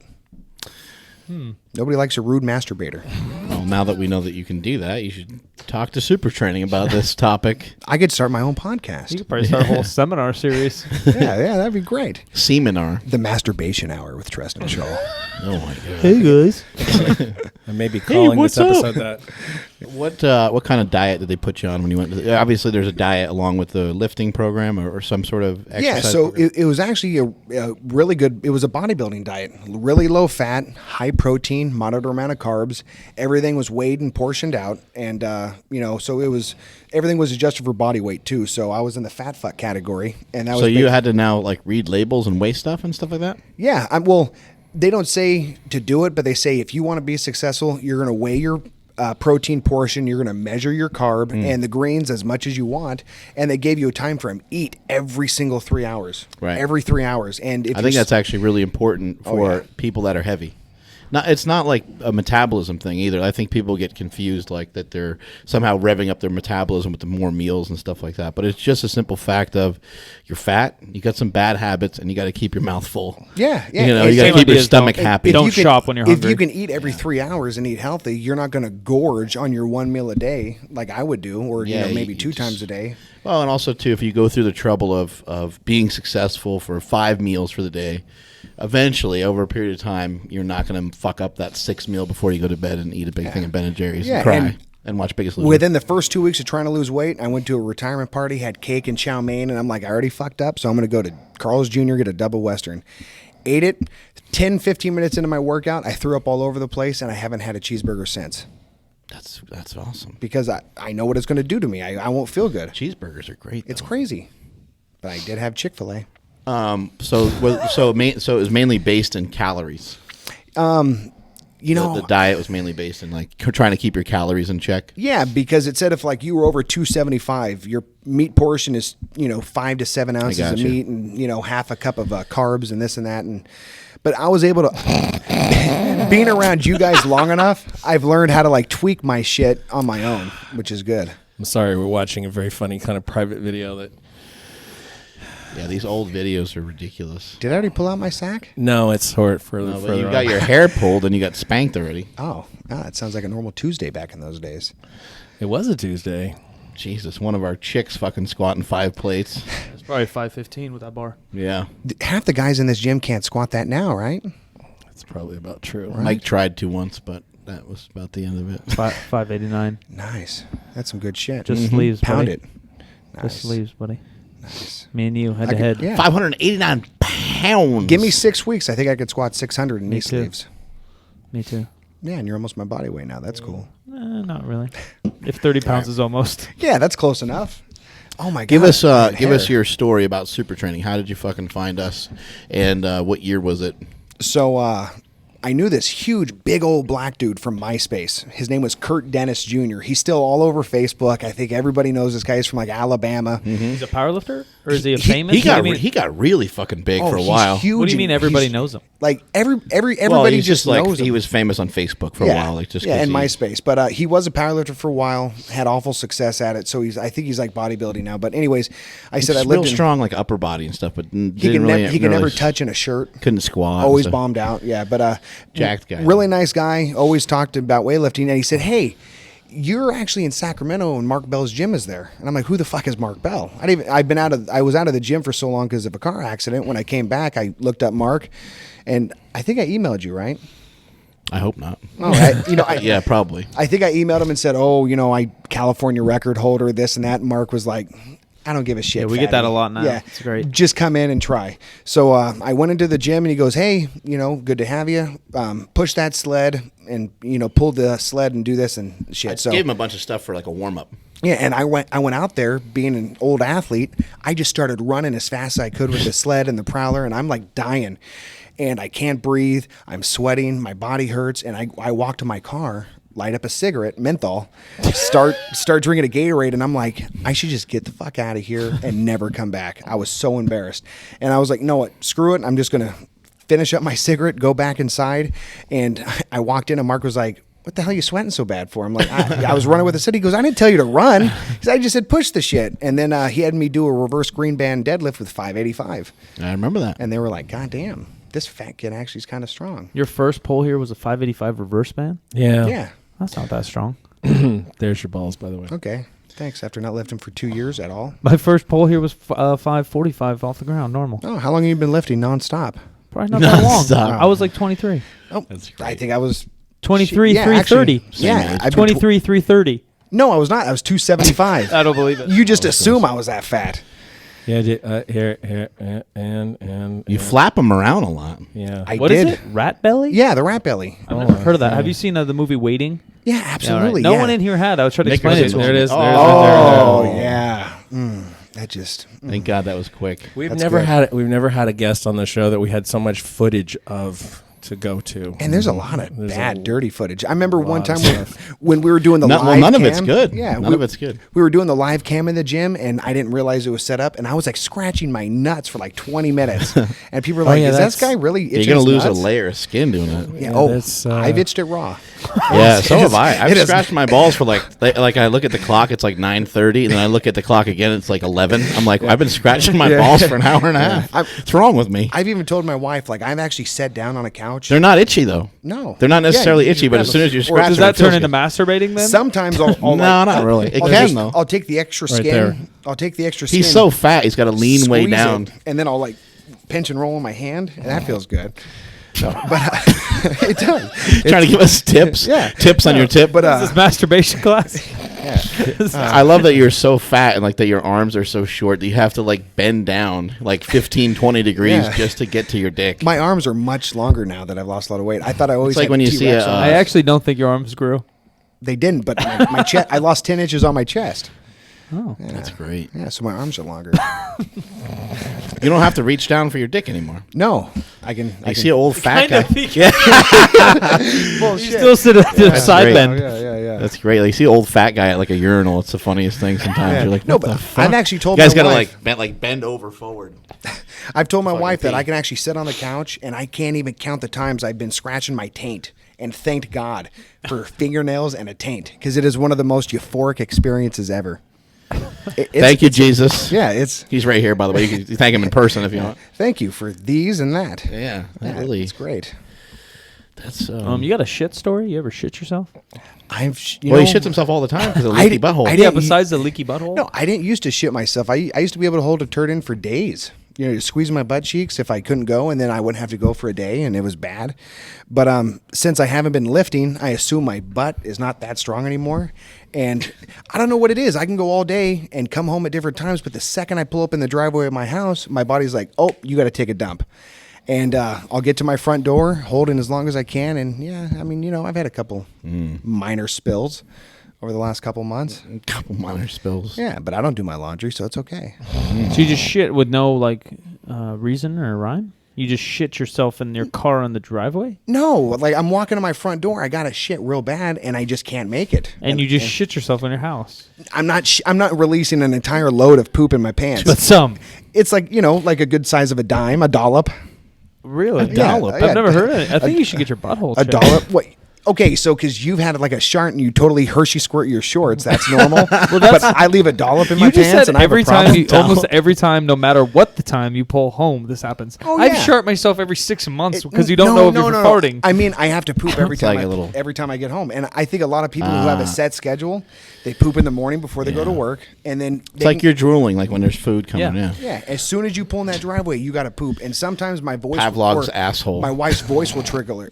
Nobody likes a rude masturbator. Well, now that we know that you can do that, you should talk to Super Training about this topic. I could start my own You podcast. could probably start a whole seminar series. yeah, that'd be great. Seminar. The Masturbation Hour with Treston Shull. Oh my god. Hey, guys. I may be calling what's this episode that. What kind of diet did they put you on when you went? Obviously, there's a diet along with the lifting program or some sort of exercise. Yeah, so program. it was actually a really good. It was a bodybuilding diet, really low fat, high protein, moderate amount of carbs. Everything was weighed and portioned out, and so it was everything was adjusted for body weight too. So I was in the fat fuck category, and that was So you had to now like read labels and weigh stuff and stuff like that. Yeah, they don't say to do it, but they say if you want to be successful, you're going to weigh your protein portion, you're going to measure your carb and the greens as much as you want, and they gave you a time frame. Eat every single 3 hours. Right. Every 3 hours. And if I think that's actually really important for people that are heavy. It's not like a metabolism thing either. I think people get confused like that they're somehow revving up their metabolism with the more meals and stuff like that. But it's just a simple fact of you're fat, you got some bad habits, and you got to keep your mouth full. Yeah. You got Same to keep your idea as stomach don't- happy. Don't shop when you're If hungry. you can eat every 3 hours and eat healthy, you're not going to gorge on your one meal a day like I would do, or Yeah, maybe you two just- times a day. Well, and also too, if you go through the trouble of being successful for 5 meals for the day, eventually over a period of time, you're not going to fuck up that 6th meal before you go to bed and eat a big thing of Ben and Jerry's Yeah, and cry and and watch Biggest Loser. Within the first 2 weeks of trying to lose weight, I went to a retirement party, had cake and chow mein, and I'm like, I already fucked up, so I'm going to go to Carl's Jr., get a double Western. Ate it. 10, 15 minutes into my workout, I threw up all over the place, and I haven't had a cheeseburger since. That's awesome. Because I know what it's going to do to me. I won't feel good. Cheeseburgers are great. It's though. crazy. But I did have Chick-fil-A. So it was mainly based in calories. You know, the diet was mainly based in like trying to keep your calories in check. Yeah, because it said if like you were over 275, your meat portion is 5 to 7 ounces of meat and half a cup of carbs and this and that. But I was able to being around you guys long enough. I've learned how to like tweak my shit on my own, which is good. I'm sorry, we're watching a very funny kind of private video that. Yeah, these old videos are ridiculous. Did I already pull out my sack? No, it's further. You got your hair pulled and you got spanked already. Oh, it sounds like a normal Tuesday back in those days. It was a Tuesday. Jesus, one of our chicks fucking squatting 5 plates. It's probably 515 with that bar. Yeah. Half the guys in this gym can't squat that now, right? That's probably about true. Right. Mike tried to once, but that was about the end of it. 589. Nice. That's some good shit. Just sleeves, Pound buddy. it. Nice. Just sleeves, buddy. Nice. Me and you, head to head. Yeah. 589 pounds. Give me 6 weeks. I think I could squat 600 in knee too. sleeves. Me too. Yeah, and you're almost my body weight now. That's cool. Not really. If 30 pounds is almost. Yeah, that's close enough. Oh my god! Give us your story about super training. How did you fucking find us, and what year was it? So I knew this huge, big old black dude from MySpace. His name was Kurt Dennis Jr. He's still all over Facebook. I think everybody knows this guy. He's from like Alabama. He's a powerlifter, or is he a famous? He got What do you mean? he got really fucking big for a he's while. huge. What do you and mean everybody he's- knows him? Like everybody Well, he's just like knows him. he was famous on Facebook for a while, like just 'cause and he- MySpace. But he was a powerlifter for a while, had awful success at it. So I think he's like bodybuilding now. But anyways, I said I He's real lived in. strong, like upper body and stuff, but He can never touch in a shirt. Couldn't squat. Always so- bombed out. Yeah, but Jacked guy. really nice guy. Always talked about weightlifting, and he said, "Hey, you're actually in Sacramento, and Mark Bell's gym is there." And I'm like, "Who the fuck is Mark Bell?" I was out of the gym for so long because of a car accident. When I came back, I looked up Mark, and I think I emailed you, right? I hope not. Oh, Yeah, probably. I think I emailed him and said, "Oh, I California record holder, this and that." And Mark was like, "I don't give a shit." Yeah, we get fatty." that a lot now. Yeah, It's great. Just come in and try. So I went into the gym and he goes, "Hey, good to have you. Push that sled and pull the sled and do this and shit." So Gave him a bunch of stuff for like a warm up. yeah, and I went out there being an old athlete. I just started running as fast as I could with the sled and the prowler, and I'm like dying. And I can't breathe. I'm sweating. My body hurts. And I walk to my car, light up a cigarette, menthol, start drinking a Gatorade. And I'm like, I should just get the fuck out of here and never come back. I was so embarrassed. And I was like, you know what? Screw it. I'm just going to finish up my cigarette, go back inside. And I walked in and Mark was like, "What the hell are you sweating so bad for?" I'm like, I was running with the city. He goes, "I didn't tell you to run." He said, "I just said push the shit." And then he had me do a reverse green band deadlift with 585. I remember that. And they were like, "God damn, this fat kid actually is kind of strong." Your first pull here was a 585 reverse band? Yeah. Yeah. That's not that strong. There's your balls, by the way. Okay. Thanks. After not lifting for 2 years at all. My first pull here was 545 off the ground, normal. Oh, how long have you been lifting nonstop? Probably not that long. Nonstop. I was like 23. Oh, That's great. I think I was 23, Yeah, 330. actually, yeah, I've been 23, 330. No, I was not. I was 275. I don't believe it. You just assume I was that fat. Yeah, here, and You flap him around a lot. yeah. I What is did. it? Rat belly? Yeah, the rat belly. I've never heard of that. Have you seen the movie Waiting? Yeah, Yeah, all right. absolutely. No yeah. one in here had. I was trying to Nick explain it was to in There him. it is. Oh. There's Oh, right there. yeah. That just. Thank God that was quick. We've That's never good. we've never had a guest on the show that we had so much footage of to go to. And there's a lot of There's bad, a dirty footage. I remember one lot of time stuff. when we were doing the live None of cam. it's good. Yeah, None of it's good. We were doing the live cam in the gym, and I didn't realize it was set up, and I was like scratching my nuts for like 20 minutes. And people were like, yeah, "Is that's- this guy really itching You're gonna his lose a nuts?" layer of skin doing it. Yeah. Yeah, Oh, that's, I've itched it raw. Yeah, so have I. it I've is- scratched my balls for like I look at the clock, it's like 9:30, and then I look at the clock again, it's like 11. I'm like, I've been scratching my balls for an hour and a half. What's wrong with me? I've even told my wife, like, I've actually sat down on a couch. They're not itchy though. No. They're not necessarily Yeah, itchy, but as soon as you or scratch Does them, that it feels turn into good. masturbating then? Sometimes I'll No, not really. It can though. I'll take the extra Right skin. there. I'll take the extra skin. He's so fat, he's got to lean way squeeze down. it, and then I'll like pinch and roll in my hand, and that feels good. But it does. Trying to give us tips. Yeah. Tips on your tip. But Is this masturbation class? I love that you're so fat and like that your arms are so short that you have to like bend down like 15, 20 degrees Yeah. just to get to your dick. my arms are much longer now that I've lost a lot of weight. I thought I always It's like had when you T-Rex see a, arms. I actually don't think your arms grew. They didn't, but my chest. I lost 10 inches on my chest. Oh, Yeah. That's great. Yeah, so my arms are longer. You don't have to reach down for your dick anymore. No, I can. I see an old fat guy. You still sit at the side great. bend. Yeah. That's great. Like, you see an old fat guy at like a urinal. It's the funniest thing. Sometimes Yeah. you're like, No, what but the fuck? I've actually told You guys my gotta wife. bend over forward. I've told my Fucking wife that pee. I can actually sit on the couch and I can't even count the times I've been scratching my taint and thanked God for fingernails and a taint because it is one of the most euphoric experiences ever. Thank you, Jesus. Yeah, it's. He's right here, by the way. You can thank him in person if you want. Thank you for these and that. Yeah, Yeah, really. it's great. That's You got a shit story? You ever shit yourself? He well, he shits himself all the time because of I leaky did- butthole. I Yeah, didn't- besides the leaky butthole? No, I didn't used to shit myself. I used to be able to hold a turd in for days. You know, squeeze my butt cheeks if I couldn't go, and then I wouldn't have to go for a day, and it was bad. But since I haven't been lifting, I assume my butt is not that strong anymore. And I don't know what it is. I can go all day and come home at different times, but the second I pull up in the driveway of my house, my body's like, oh, you got to take a dump. And I'll get to my front door, holding as long as I can. And yeah, I mean, you know, I've had a couple minor spills over the last couple months. A couple minor spills. Yeah, but I don't do my laundry, so it's okay. So you just shit with no reason or rhyme? You just shit yourself in your car on the driveway? No, like I'm walking to my front door, I got to shit real bad, and I just can't make it. And you just shit yourself in your house? I'm not releasing an entire load of poop in my pants. But some. It's like, you know, like a good size of a dime, a dollop. Really? A dollop. I've never heard of it. I think you should get your butthole A checked. dollop. What? Okay, so because you've had like a shart and you totally Hershey squirt your shorts, that's normal. that's- but I leave a dollop in my You just pants, said and I have a every time, problem. almost every time, no matter what the time you pull home, this happens. Oh, I've yeah. shart myself every 6 months because you don't know if you're farting. I mean, I have to poop every It's time. like a little- every time I get home, and I think a lot of people who have a set schedule, they poop in the morning before they go to work, and then It's like you're drooling, like when there's food coming Yeah. in. Yeah, as soon as you pull in that driveway, you got to poop, and sometimes my voice, Pavlov's or asshole. my wife's voice will trigger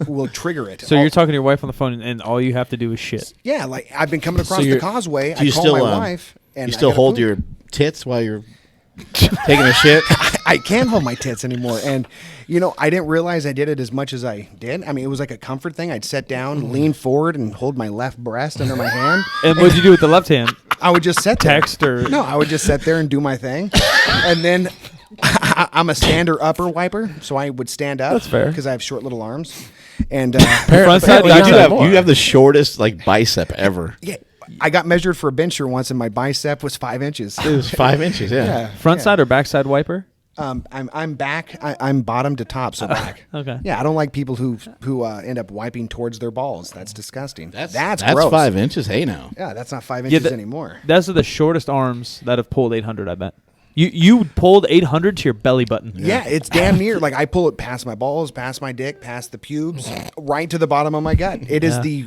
it. So you're talking to your wife on the phone, and all you have to do is shit. Yeah, like I've been coming across the you're- causeway. Do you I call still, my wife, and you still I gotta hold poop. your tits while you're taking a shit? I can't hold my tits anymore, and you know I didn't realize I did it as much as I did. I mean, it was like a comfort thing. I'd sit down, lean forward, and hold my left breast under my hand. And what'd you do with the left hand? I would just sit there. Text or- no, I would just sit there and do my thing, and then I'm a stander upper wiper, so I would stand up. That's fair. because I have short little arms, and Front side, you, back do side have, more. you have the shortest like bicep ever. yeah, I got measured for a bencher once, and my bicep was 5 inches. It was 5 inches, yeah. Front side or back side wiper? I'm back. I'm bottom to top, so back. Okay. Yeah, I don't like people who end up wiping towards their balls. That's disgusting. That's gross. 5 inches. Hey, now. Yeah, that's not 5 inches Yeah, anymore. Those are the shortest arms that have pulled 800, I bet. You pulled 800 to your belly button. Yeah, it's damn near. Like I pull it past my balls, past my dick, past the pubes, right to the bottom of my gut. It is Yeah.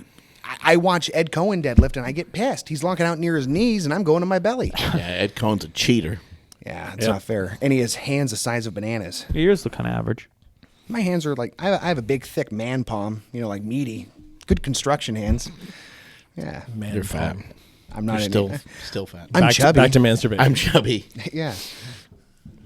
I watch Ed Cohen deadlift and I get pissed. He's locking out near his knees and I'm going to my belly. Yeah, Ed Cohn's a cheater. Yeah, it's not fair. And he has hands the size of bananas. Yours look kind of average. My hands are like, I have a big, thick man palm, you know, like meaty, good construction hands. Yeah. Man, You're fat. I'm not You're in still fat. I'm chubby. Back to masturbation. I'm chubby. Yeah.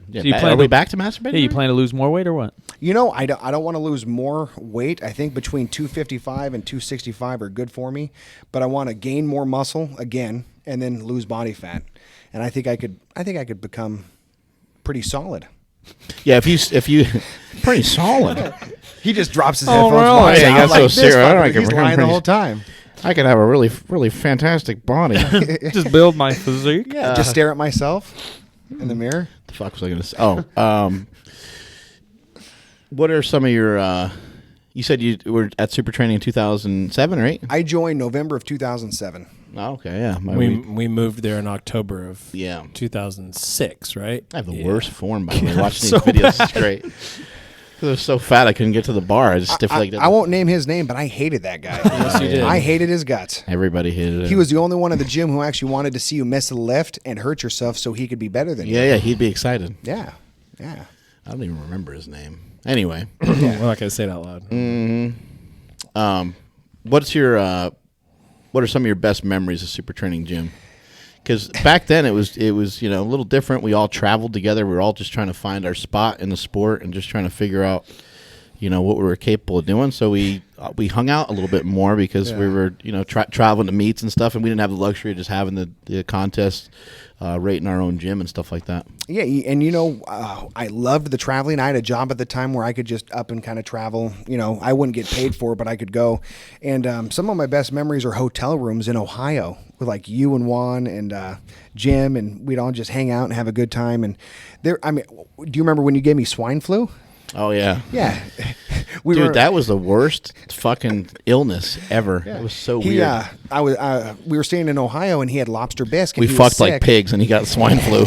Yeah, So you plan are we to- back to masturbating? Yeah, you plan to lose more weight or what? You know, I don't want to lose more weight. I think between 255 and 265 are good for me, but I want to gain more muscle again and then lose body fat. And I think I could become pretty solid. Yeah, if you pretty solid. He just drops his Oh, headphones. really? walks Yeah, he out got so like this serious. I don't fucker. like He's him. lying the whole time. I could have a really fantastic body. Just build my physique. Yeah, just stare at myself in the mirror. The fuck was I going to say? Oh, what are some of your? You said you were at Super Training in 2007 or 8? I joined November of 2007. Oh, okay, yeah. we moved there in October of Yeah. 2006, right? I have the Yeah. worst form by the way. Watching so these videos is great. Because I was so fat I couldn't get to the bar. I just stiff like that. I won't name his name, but I hated that guy. Yes, you did. I hated his guts. Everybody hated it. He was the only one at the gym who actually wanted to see you miss a lift and hurt yourself so he could be better than you. Yeah, he'd be excited. Yeah. I don't even remember his name. Anyway, We're not going to say it out loud. what's your? What are some of your best memories of Super Training Gym? Because back then it was a little different. We all traveled together. We were all just trying to find our spot in the sport and just trying to figure out what we were capable of doing. So we hung out a little bit more because we were, traveling to meets and stuff, and we didn't have the luxury of just having the contest right in our own gym and stuff like that. Yeah, and I loved the traveling. I had a job at the time where I could just up and kind of travel. I wouldn't get paid for it, but I could go. And some of my best memories are hotel rooms in Ohio with like you and Juan and Jim, and we'd all just hang out and have a good time. And do you remember when you gave me swine flu? Oh yeah, yeah. Dude, that was the worst fucking illness ever. Yeah. It was so weird. We were staying in Ohio, and he had lobster bisque. We fucked like pigs, and he got swine flu.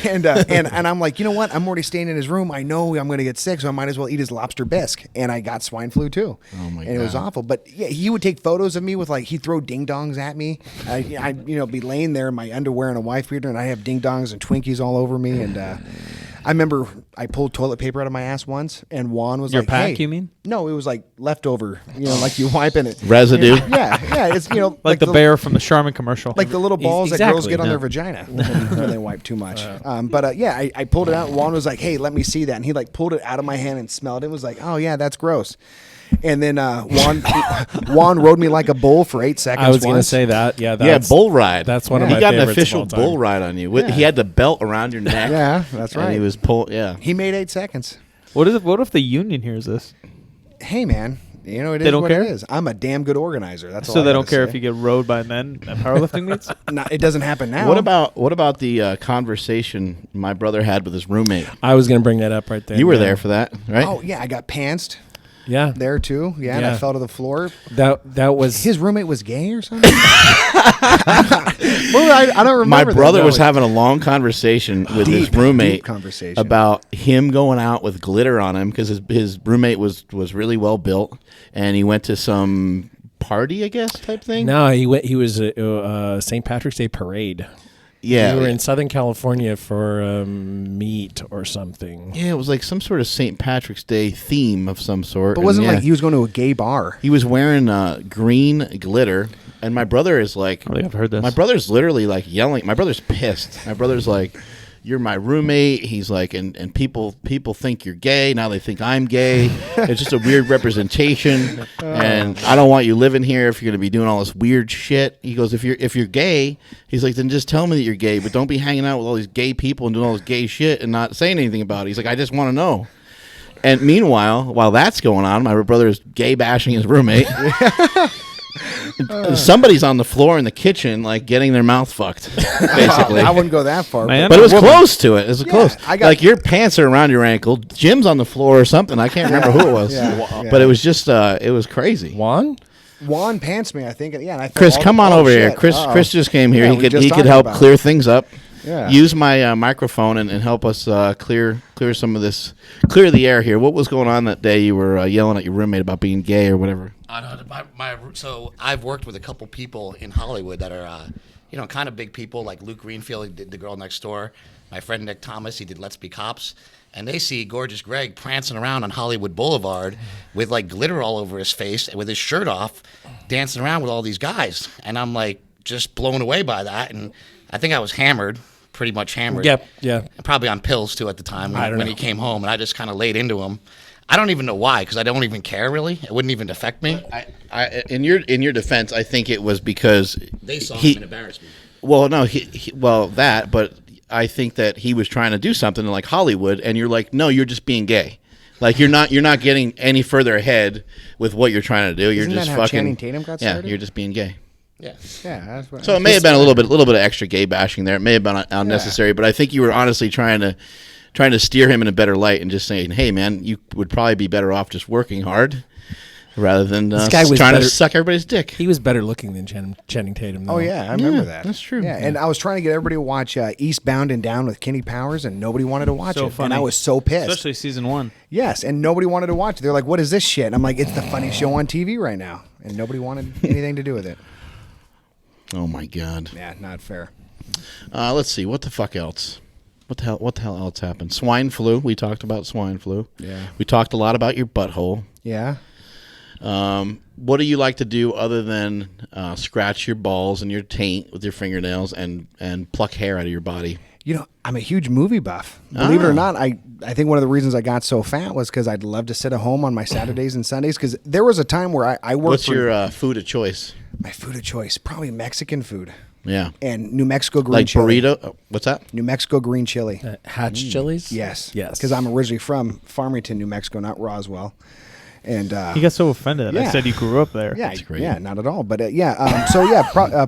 and I'm like, you know what? I'm already staying in his room. I know I'm going to get sick, so I might as well eat his lobster bisque. And I got swine flu too. Oh my god! And it was awful. But yeah, he would take photos of me with he'd throw ding dongs at me. I'd be laying there in my underwear and a wife beater, and I have ding dongs and Twinkies all over me. And I remember I pulled toilet paper out of my ass once, and Juan was Your like, pack, "Hey." you mean? No, it was like leftover, like you wiping it. Residue. Yeah, it's like the bear from the Charmin commercial. like the little balls that girls get on yeah. their vagina when they wipe too much. I pulled it out. Juan was like, "Hey, let me see that," and he pulled it out of my hand and smelled it. Was like, "Oh yeah, that's gross." And then Juan rode me like a bull for 8 seconds. I was going to say that. Yeah, bull ride. That's one of my He got an favorites official of all time. bull ride on you. He had the belt around your neck. Yeah, that's right. And he was pulled. Yeah. He made 8 seconds. What if the union hears this? Hey man, it is They don't what care? it is. I'm a damn good organizer. That's all. So I they gotta don't care say. if you get rode by men at powerlifting meets? No, it doesn't happen now. What about the conversation my brother had with his roommate? I was going to bring that up right there. You were there for that, right? Oh yeah, I got pantsed Yeah. there too. Yeah, and I Yeah. fell to the floor. That was His roommate was gay or something. I don't remember. My that. brother No, was having a long conversation with his Deep roommate conversation. about him going out with glitter on him because his roommate was really well built, and he went to some party, I guess, type thing. No, he was a St. Patrick's Day parade. Yeah, We were in Southern California for meat or something. yeah, it was like some sort of St. Patrick's Day theme of some sort. But and wasn't yeah, like he was going to a gay bar. he was wearing green glitter, and my brother is like, I think I've heard this. my brother's literally like yelling. My brother's pissed. My brother's like, "You're my roommate." He's like, and people think you're gay. Now they think I'm gay. It's just a weird representation, and I don't want you living here if you're gonna be doing all this weird shit. He goes, if you're gay, he's like, then just tell me that you're gay, but don't be hanging out with all these gay people and doing all this gay shit and not saying anything about it. He's like, I just want to know. And meanwhile, while that's going on, my brother is gay bashing his roommate. Somebody's on the floor in the kitchen, like getting their mouth fucked, basically. I wouldn't go that far. Man. But it was close to it. It was close. I got- like your pants are around your ankle. Jim's on the floor or something. I can't remember who it was. Yeah. But it was just, it was crazy. Juan? Juan pants me, I think. Yeah, and I felt Chris, come on over here. shit. Chris just came here. Yeah, he we could just he could talked help about clear it. things up. Yeah. Use my microphone and help us clear some of this, clear the air here. What was going on that day? You were yelling at your roommate about being gay or whatever. So I've worked with a couple people in Hollywood that are, kind of big people, like Luke Greenfield, he did The Girl Next Door. My friend Nick Thomas, he did Let's Be Cops. And they see Gorgeous Greg prancing around on Hollywood Boulevard with like glitter all over his face, with his shirt off, dancing around with all these guys. And I'm like just blown away by that. And I think I was hammered, pretty much hammered. Yep, yeah. And probably on pills too at the time I don't when know. he came home. And I just kind of laid into him. I don't even know why, because I don't even care really. It wouldn't even affect me. In your defense, I think it was because They saw he- him and embarrassed me. Well, no, but I think that he was trying to do something like Hollywood, and you're like, no, you're just being gay. Like you're not getting any further ahead with what you're trying to do. You're Isn't just that how fucking Channing Tatum got yeah. started? You're just being gay. Yeah. Yeah, that's what. So it may have been a little bit of extra gay bashing there. It may have been unnecessary, but I think you were honestly trying to steer him in a better light and just saying, hey man, you would probably be better off just working hard rather than This guy was trying to better- suck everybody's dick. He was better looking than Channing Tatum. Though. Oh yeah, I remember Yeah, that. that's true. Yeah, and I was trying to get everybody to watch Eastbound and Down with Kenny Powers, and nobody wanted to watch So it. funny. And I was so pissed. Especially season 1. Yes, and nobody wanted to watch it. They're like, "What is this shit?" And I'm like, "It's the funniest show on TV right now," and nobody wanted anything to do with it. Oh my god. Yeah, not fair. Let's see. What the fuck else? What the hell else happened? Swine flu. We talked about swine flu. Yeah. We talked a lot about your butthole. Yeah. What do you like to do other than scratch your balls and your taint with your fingernails and pluck hair out of your body? I'm a huge movie buff. Believe it or not, I think one of the reasons I got so fat was because I'd love to sit at home on my Saturdays and Sundays. Because there was a time where I worked. What's your food of choice? My food of choice? Probably Mexican food. Yeah. And New Mexico green like chili. burrito. What's that? New Mexico green chili. Hatch chilies? Yes. Yes. Because I'm originally from Farmington, New Mexico, not Roswell. And He got so offended. I said you grew up there. Yeah, That's great. yeah, not at all. But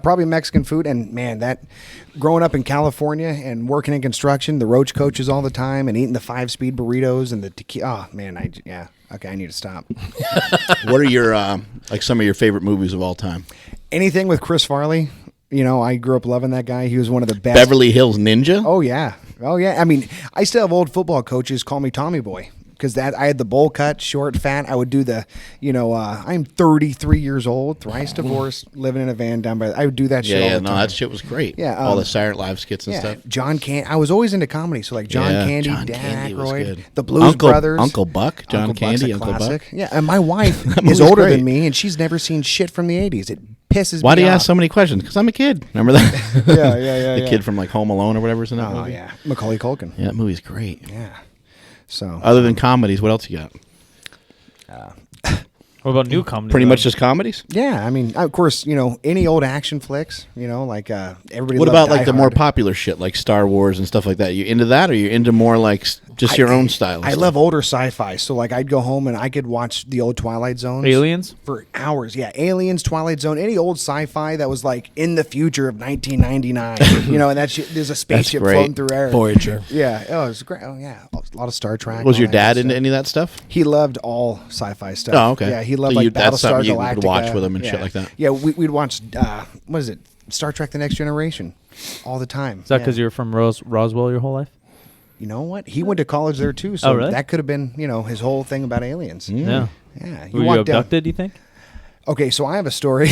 probably Mexican food. And man, that growing up in California and working in construction, the roach coaches all the time, and eating the 5-speed burritos and the tequila. Oh man, okay, I need to stop. What are your some of your favorite movies of all time? Anything with Chris Farley. I grew up loving that guy. He was one of the best. Beverly Hills Ninja. Oh yeah. I mean, I still have old football coaches call me Tommy Boy. Because I had the bowl cut, short, fat. I would do the, I'm 33 years old, thrice divorced, living in a van down by. I would do that shit all the time. That shit was great. Yeah, all the Saturday Night Live skits and Yeah, stuff. John Candy. I was always into comedy, so like John Candy, John Dan Candy was Aykroyd, good. the Blues Brothers, Uncle Buck, John Uncle Buck's Candy, a Uncle classic. Buck. Yeah, and my wife That is movie's older great. than me, and she's never seen shit from the '80s. It pisses Why me do you off. ask so many questions? Because I'm a kid. Remember that? Yeah. The kid from like Home Alone or whatever's in that Oh movie. yeah, Macaulay Culkin. Yeah, that movie's great. Yeah. So Other than comedies, what else you got? What about new comedy? Pretty much just comedies. yeah, I mean, of course, any old action flicks, like everybody. What loved about like Die the more Hard. popular shit, like Star Wars and stuff like that? You into that, or you into more like just your own style? I love older sci-fi, so like I'd go home and I could watch the old Twilight Zones, Aliens? for hours. Yeah, Aliens, Twilight Zone, any old sci-fi that was like in the future of 1999. And that shit, there's a spaceship great. floating through air. Voyager. Yeah, it was great. Oh yeah, a lot of Star Trek. Was all your that dad good into stuff. any of that stuff? He loved all sci-fi stuff. Oh, okay. Yeah, he loved So like that's Battlestar something you Galactica. would watch with him and yeah. shit like that? Yeah, we'd watch. What is it? Star Trek: The Next Generation, all the time. Is that because you're from Roswell your whole life? You know what? He went to college there too, so Oh, really? that could have been, his whole thing about aliens. Yeah. Yeah. Were you walked down- abducted, do you think? Okay, so I have a story.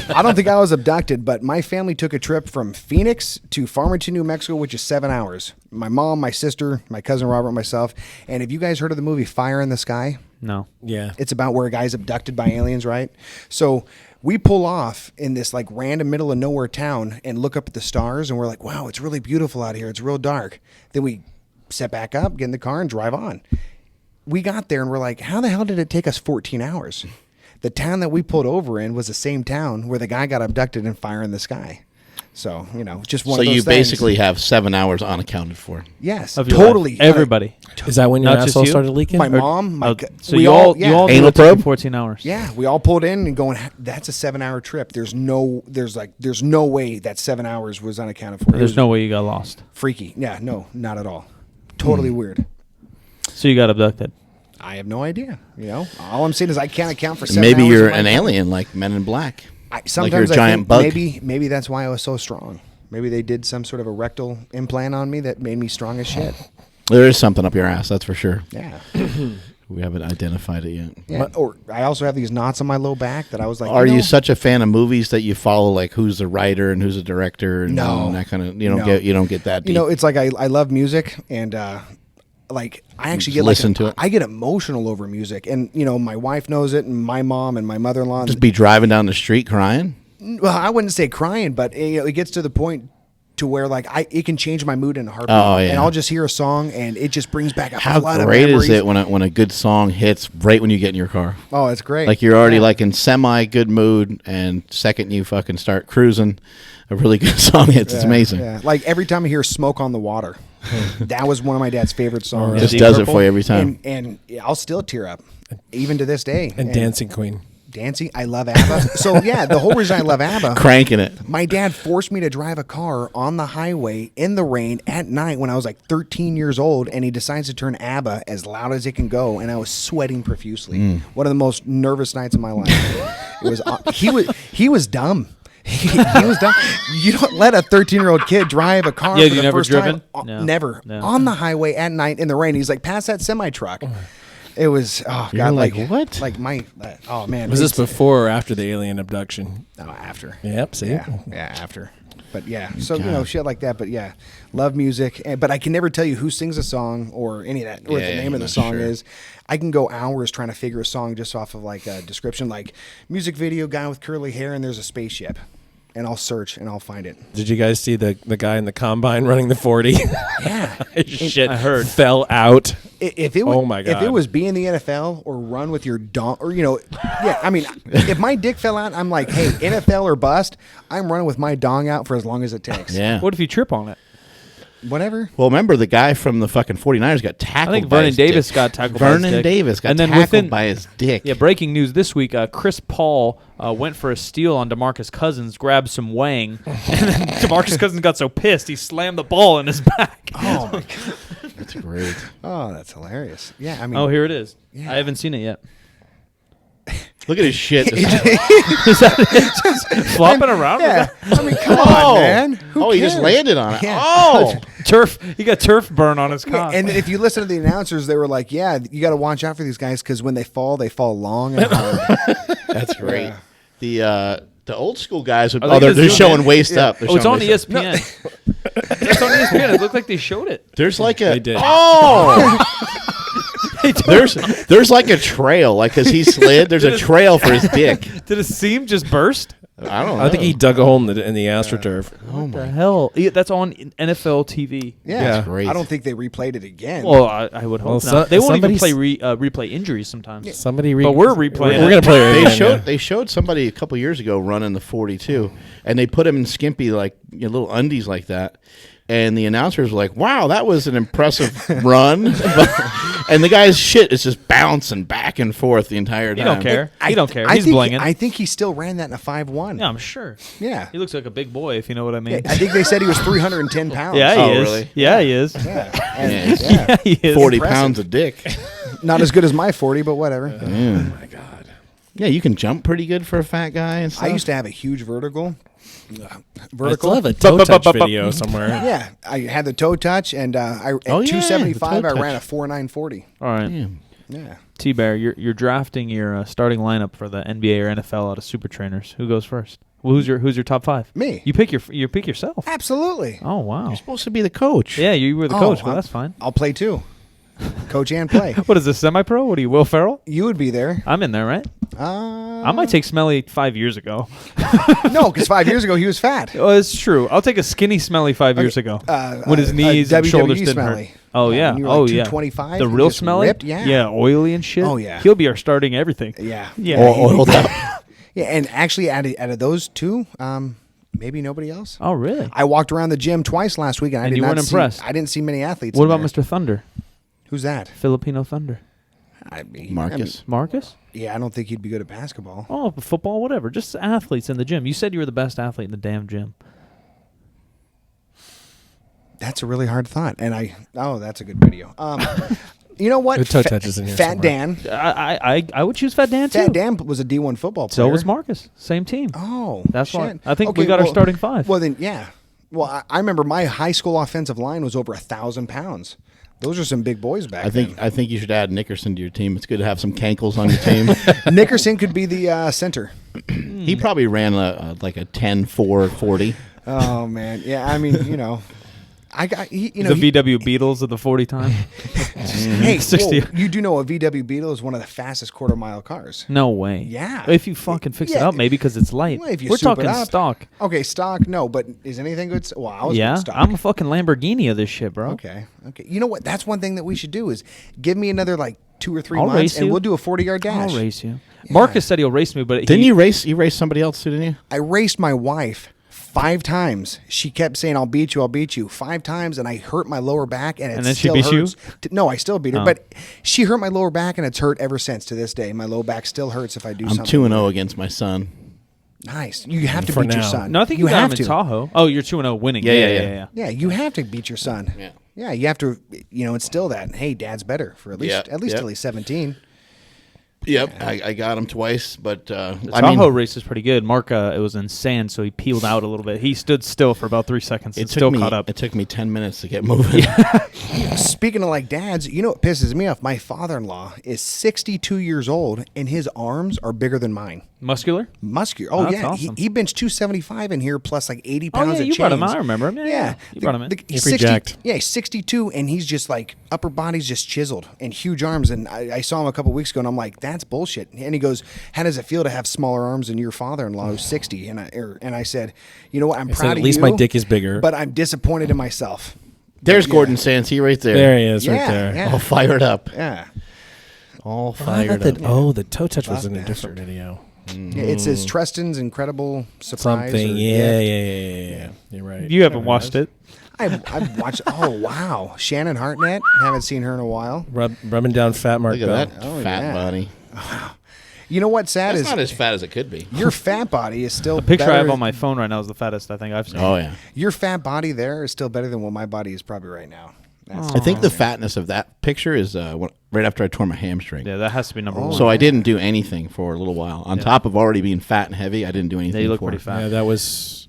I don't think I was abducted, but my family took a trip from Phoenix to Farmington, New Mexico, which is 7 hours. My mom, my sister, my cousin Robert, myself. And have you guys heard of the movie Fire in the Sky? No. Yeah. It's about where a guy's abducted by aliens, right? So we pull off in this like random middle of nowhere town and look up at the stars, and we're like, wow, it's really beautiful out here. It's real dark. Then we set back up, get in the car, and drive on. We got there, and we're like, how the hell did it take us 14 hours? The town that we pulled over in was the same town where the guy got abducted in Fire in the Sky. So, just one So of those you things. basically have 7 hours unaccounted for. Yes, Of your totally. life. Everybody. Is that when your Not just asshole you? started leaking? My mom, my So we you all yeah. you all Anal do it took you probe? 14 hours. Yeah, we all pulled in and going. That's a 7-hour trip. There's no way that 7 hours was unaccounted for. It There's was no way you got lost. freaky. Yeah, no, not at all. Totally weird. So you got abducted. I have no idea. All I'm saying is I can't account for 7 Maybe hours you're of my an time. alien like Men in Black. Sometimes a I giant think bug. Maybe that's why I was so strong. Maybe they did some sort of a rectal implant on me that made me strong as shit. There is something up your ass, that's for sure. Yeah. We haven't identified it yet. Yeah. Or I also have these knots on my low back that I was like. Are you such a fan of movies that you follow like who's the writer and who's the director and No. that kind of No. you don't get that deep. It's like I love music and like I actually get Listen to it. I get emotional over music, and my wife knows it, and my mom and my mother-in-law. Just be driving down the street crying. Well, I wouldn't say crying, but it gets to the point to where like it can change my mood in a heartbeat. Oh, yeah. And I'll just hear a song, and it just brings back a How flood of great memories. is it when a good song hits right when you get in your car? Oh, it's great. Like you're already Yeah. like in semi good mood, and second you fucking start cruising, a really good song hits. It's Yeah, amazing. Yeah. Like every time I hear "Smoke on the Water," that was one of my dad's favorite songs. Just Deep does Purple? it for you every time. And I'll still tear up, even to this day. and Dancing Queen. Dancing. I love ABBA. So yeah, the whole reason I love ABBA. Cranking it. My dad forced me to drive a car on the highway in the rain at night when I was like 13 years old, and he decides to turn ABBA as loud as it can go, and I was sweating profusely. One of the most nervous nights of my life. It was. He was dumb. He was dumb. You don't let a 13-year-old kid drive a car. Yeah, for you the never first driven? time. No. Never No. on the highway at night in the rain. He's like, pass that semi truck. It was You're god, like, what? Like my oh man. Was this it's- before or after the alien abduction? No, after. Yep, see? Yeah, after. But yeah, so shit like that. But yeah, love music. But I can never tell you who sings a song or any of that, or what the name of the song is. I can go hours trying to figure a song just off of like a description, like music video, guy with curly hair, and there's a spaceship. and I'll search and I'll find it. Did you guys see the guy in the combine running the 40? Yeah. Shit, I heard. fell out. If it was, Oh my God. If it was be in the NFL or run with your dong, or yeah, I mean, if my dick fell out, I'm like, hey, NFL or bust, I'm running with my dong out for as long as it takes. Yeah. What if you trip on it? Whatever. Well, remember the guy from the fucking 49ers got tackled. I think by Vernon his Davis dick. got tackled by his Vernon dick. Davis got And then tackled by his dick. Yeah, breaking news this week, Chris Paul went for a steal on DeMarcus Cousins, grabbed some wang, and then DeMarcus Cousins got so pissed he slammed the ball in his back. Oh my God. That's great. Oh, that's hilarious. Yeah, I mean, Oh, here it is. Yeah. I haven't seen it yet. Look at his shit. Flopping around? yeah. I mean, come Oh. on, man. Who he just cares? landed on it. Yeah. Oh. Turf. He got turf burn on his Yeah, cock. and if you listen to the announcers, they were like, "Yeah, you got to watch out for these guys because when they fall long and hard." That's great. Yeah. The old school guys would. Are they Oh, they're gonna zoom showing in? waist up. They're Oh, it's showing on waist up. ESPN. It's on ESPN. It looked like they showed it. There's like a. They did. Oh. there's like a trail. Like as he slid, there's a trail for his dick. Did a seam just burst? I don't know. I think he dug a hole in the AstroTurf. What the hell? Yeah, that's on NFL TV. Yeah, Yeah. Great. I don't think they replayed it again. Well, I would hope Well, not. so- They won't even somebody's- play replay injuries sometimes. Somebody, But we're replaying We're it. gonna play it. They again, showed yeah. they showed somebody a couple years ago running the 42, and they put him in skimpy like little undies like that, and the announcers were like, "Wow, that was an impressive run," and the guy's shit is just bouncing back and forth the entire He time. don't care. He don't care. I He's think, blinging. I think he still ran that in a 5.1. Yeah, I'm sure. Yeah. He looks like a big boy, if you know what I mean. I think they said he was 310 pounds. Yeah, he Oh, is. really? Yeah, he is. Yeah. And, Yeah. yeah. Yeah, he is. 40 Impressive. pounds of dick. Not as good as my 40, but whatever. Oh my God. Yeah, you can jump pretty good for a fat guy and stuff. I used to have a huge vertical. I still have a toe touch video somewhere. Yeah, I had the toe touch, and at Oh, yeah, 275, the toe I ran a touch. 4.940. All right. Yeah. Yeah. T-Bear, you're drafting your starting lineup for the NBA or NFL out of Super Trainers. Who goes first? Well, who's your top five? Me. You pick yourself. Absolutely. Oh wow. You're supposed to be the coach. Yeah, you were the Oh, coach. Well, I'm- that's fine. I'll play too. Coach and play. What is this, semi-pro? What are you, Will Ferrell? You would be there. I'm in there, right? I might take Smelly 5 years ago. No, because 5 years ago he was fat. Oh, it's true. I'll take a skinny Smelly 5 years ago when his knees and WWE shoulders didn't Smelly. hurt. Oh yeah. when you were Oh like yeah. 225, The you real just Smelly. ripped, yeah. Yeah, oily and shit. Oh, yeah. He'll be our starting everything. Yeah. Yeah. Oiled up. Yeah, and actually out of those two, maybe nobody else. Oh really? I walked around the gym twice last week, and I And did you not weren't see, impressed? I didn't see many athletes. What in about there. Mr. Thunder? Who's that? Filipino Thunder. Marcus. Marcus? Yeah, I don't think he'd be good at basketball. Oh, football, whatever. Just athletes in the gym. You said you were the best athlete in the damn gym. That's a really hard thought, and that's a good video. You know what? The toe touch is in here Fat somewhere. Dan. I would choose Fat Dan too. Fat Dan was a D1 football player. So was Marcus. Same team. Oh, That's shit. why I think we got our starting five. Well, then, yeah. Well, I remember my high school offensive line was over 1,000 pounds. Those are some big boys back I think you should add Nickerson to your team. It's good to have some cankles on your team. then. Nickerson could be the center. He probably ran like a 10-4-40. Oh man, yeah. I mean, I got the VW Beetles of the 40 time. Hey, 60. whoa, you do know a VW Beetle is one of the fastest quarter-mile cars. No way. Yeah. If you fucking fix it Yeah. up, maybe because it's light. Well, if you We're soup talking it up. stock. Okay, stock, no, but is anything good? Well, I was Yeah, good stock. I'm a fucking Lamborghini of this shit, bro. Okay. You know what? That's one thing that we should do is give me another like 2 or 3 I'll months, race and you. we'll do a 40-yard dash. I'll race you. Marcus said he'll race me, but Didn't you race? You raced somebody else too, didn't you? I raced my wife 5 times. She kept saying, "I'll beat you, I'll beat you." 5 times, and I hurt my lower back, and then she still beat you? hurts. No, I still beat her, Oh. but she hurt my lower back, and it's hurt ever since to this day. My low back still hurts if I do I'm something. 2-0 against my son. Nice. You have to For beat your now. son. No, I think you you got have him to. in Tahoe. Oh, you're 2-0 winning. Yeah. Yeah, you have to beat your son. Yeah. Yeah, you have to, instill that. Hey, Dad's better for at least Yep. till he's 17. Yep, I got him twice, but The I Tahoe mean, race is pretty good. Mark, it was in sand, so he peeled out a little bit. He stood still for about 3 seconds. it and still took me caught up. it took me 10 minutes to get moving. Speaking of like dads, you know what pisses me off? My father-in-law is 62 years old, and his arms are bigger than mine. Muscular? Muscular. Oh, that's yeah. awesome. He benched 275 in here plus like 80 Oh, pounds yeah, of you brought him. chains. I remember him. Yeah. You brought him in. He's pretty jacked. Yeah, he's 62, and he's just like, upper body's just chiseled and huge arms. And I saw him a couple weeks ago, and I'm like, that's bullshit. And he goes, how does it feel to have smaller arms than your father-in-law who's 60? And I said, you know what, I'm proud of you. At least my dick is bigger. But I'm disappointed in myself. There's Yeah. Gordon Sansi right there. There he is, right Yeah, there. yeah. All fired up. Yeah. All I fired thought up. that, oh, the toe touch was Buff in a different bastard. video. Yeah, it says Treston's Incredible Surprise. Something. or Yeah. gift. You're right. You haven't watched it. I've watched. Oh wow, Shannon Hartnett. Haven't seen her in a while. Rubbing down fat Mark Look at Bell. that Oh, fat yeah. body. You know what's sad That's is not as fat as it could be. your fat body is still The picture better, I have on my phone right now is the fattest I think I've seen. Oh, yeah. Your fat body there is still better than what my body is probably right now. That's I think the fatness of that picture is right after I tore my hamstring. Yeah, that has to be number one. So I didn't do anything for a little while. On top of already being fat and heavy, I didn't do anything Yeah, you look for pretty it. fat. Yeah, that was.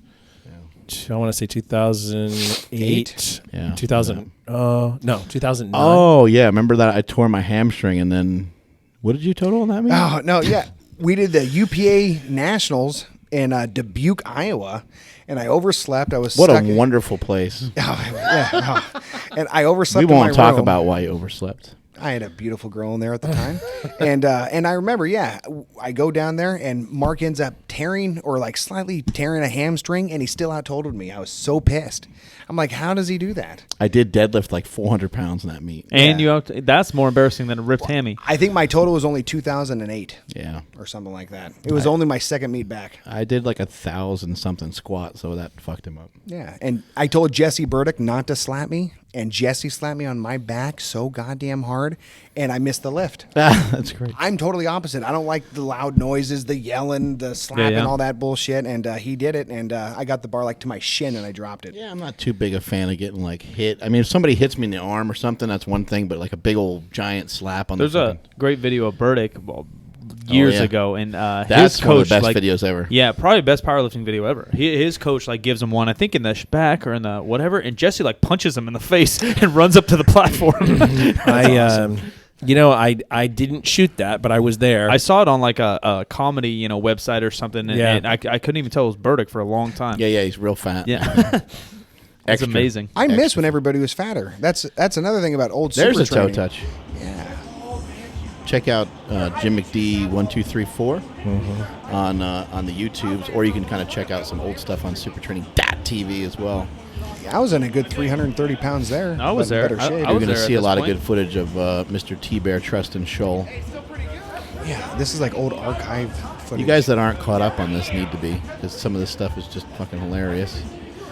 I want to say 2008. Yeah. 2000. No, 2009. Oh, yeah. Remember that I tore my hamstring and then what did you total on that mean? Oh no, yeah, we did the UPA Nationals in Dubuque, Iowa, and I overslept. I was What stuck a wonderful place. and I overslept. We in won't my talk room. about why you overslept. I had a beautiful girl in there at the time, and I remember, I go down there and Mark ends up tearing or like slightly tearing a hamstring, and he still out-totaled me. I was so pissed. I'm like, how does he do that? I did deadlift like 400 pounds in that meet. And Yeah. that's more embarrassing than a ripped hammy. I think my total was only 2008 Yeah. or something like that. It was only my second meet back. I did like 1,000 something squat, so that fucked him up. Yeah, and I told Jesse Burdick not to slap me, and Jesse slapped me on my back so goddamn hard, and I missed the lift. That's great. I'm totally opposite. I don't like the loud noises, the yelling, the slapping, yeah. all that bullshit. And he did it, and I got the bar like to my shin, and I dropped it. Yeah, I'm not too big a fan of getting like hit. I mean, if somebody hits me in the arm or something, that's one thing, but like a big old giant slap on There's the a fucking- great video of Burdick years yeah. ago, and That's his coach one of the best like, videos ever. Yeah, probably best powerlifting video ever. His coach like gives him one, I think in the back or in the whatever, and Jesse like punches him in the face and runs up to the platform. I didn't shoot that, but I was there. I saw it on like a comedy website or something, and, Yeah. and I couldn't even tell it was Burdick for a long time. Yeah, he's real fat. yeah. That's Extra. amazing. I miss when everybody was fatter. That's another thing about old There's super a toe training. touch. Yeah. Check out Jim McD 1234 on the YouTubes, or you can kind of check out some old stuff on supertraining.tv as well. I was in a good 330 pounds there. I was but in there. better I shape. You're was going to there see at a this lot point. of good footage of Mr. T-Bear Treston Shull. Yeah, this is like old archive footage. You guys that aren't caught up on this need to be, because some of this stuff is just fucking hilarious.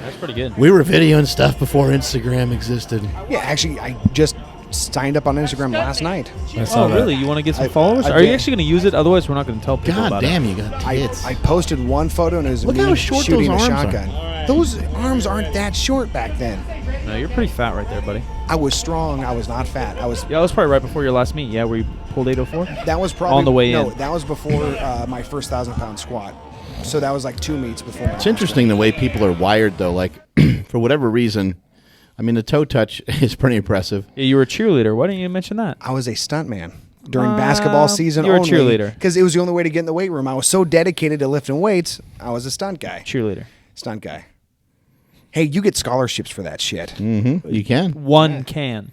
That's pretty good. We were videoing stuff before Instagram existed. Yeah, actually, I just signed up on Instagram last night. I saw Oh, that. really? You want to get some I- followers? I Are you did. actually going to use it? Otherwise, we're not going to tell people God about damn, it. you got tits. I posted one photo and it was Look me how short shooting those a arms are. shotgun. Those arms aren't that short back then. No, you're pretty fat right there, buddy. I was strong. I was not fat. I was. Yeah, that was probably right before your last meet. Yeah, where you pulled 804? That was probably On the way no. in. That was before my first 1,000-pound squat. So that was like 2 meets before. It's interesting the way people are wired, though. Like, for whatever reason, I mean, the toe touch is pretty impressive. Yeah, you were a cheerleader. Why didn't you mention that? I was a stuntman during basketball season. you were a cheerleader. because it was the only way to get in the weight room. I was so dedicated to lifting weights. I was a stunt guy. Cheerleader. Stunt guy. Hey, you get scholarships for that shit. Mm-hmm. You can. One can.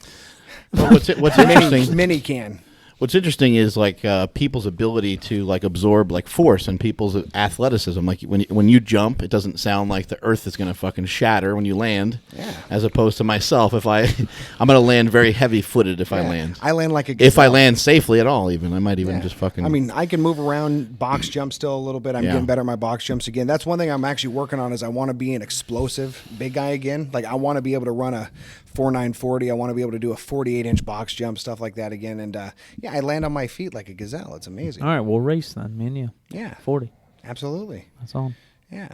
But what's interesting? Mini can. What's interesting is like people's ability to like absorb like force and people's athleticism. Like when you jump, it doesn't sound like the earth is gonna fucking shatter when you land. Yeah. As opposed to myself, if I'm gonna land very heavy-footed if I Yeah. land. I land like a If I gazelle. land safely at all, even I might even Yeah. just fucking. I mean, I can move around, box jump still a little bit. I'm Yeah. getting better at my box jumps again. That's one thing I'm actually working on is I want to be an explosive big guy again. Like I want to be able to run a 4.940. I want to be able to do a 48-inch box jump, stuff like that again. And yeah, I land on my feet like a gazelle. It's amazing. All right, we'll race then, me and you. Yeah, 40. absolutely. That's all. Yeah.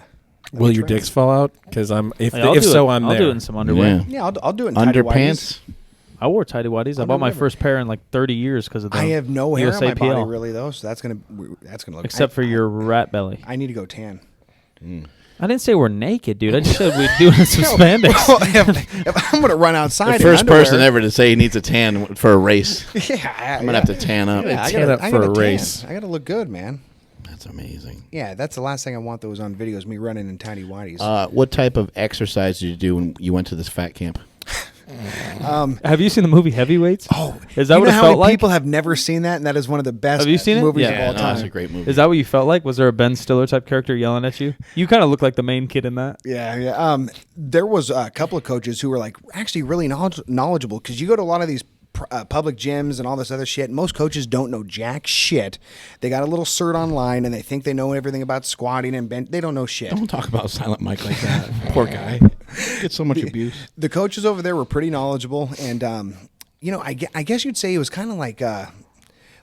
Will your dicks fall out? Because I'm. If Hey, I'll do so, it. I'm I'll there. do it in some underwear. yeah. Yeah, I'll do it in tidy Underpants. I wore tidy whities. I bought my Underwear. first pair in like 30 years because of the I have no hair on my body USAPL. really though, so that's gonna look. Except for your rat belly. I need to go tan. I didn't say we're naked, dude. I just said we're doing some spandex. Well, if I'm gonna run outside, The in first underwear- person ever to say he needs a tan for a race. Yeah, I'm gonna have to tan up. Yeah, tan up for a race. I gotta look good, man. That's amazing. Yeah, that's the last thing I want those on videos, me running in tiny whities. What type of exercise did you do when you went to this fat camp? Have you seen the movie Heavyweights? Oh, is that you what know it how felt many like? people have never seen that, and that is one of the best Have you seen it? movies Yeah, of all no, time. that's a great movie. Is that what you felt like? Was there a Ben Stiller type character yelling at you? You kind of look like the main kid in that. Yeah. There was a couple of coaches who were like actually really knowledgeable, because you go to a lot of these public gyms and all this other shit. Most coaches don't know jack shit. They got a little cert online and they think they know everything about squatting and bench. They don't know shit. Don't talk about Silent Mike like that. Poor guy. Gets so much abuse. The coaches over there were pretty knowledgeable, and I guess you'd say it was kind of like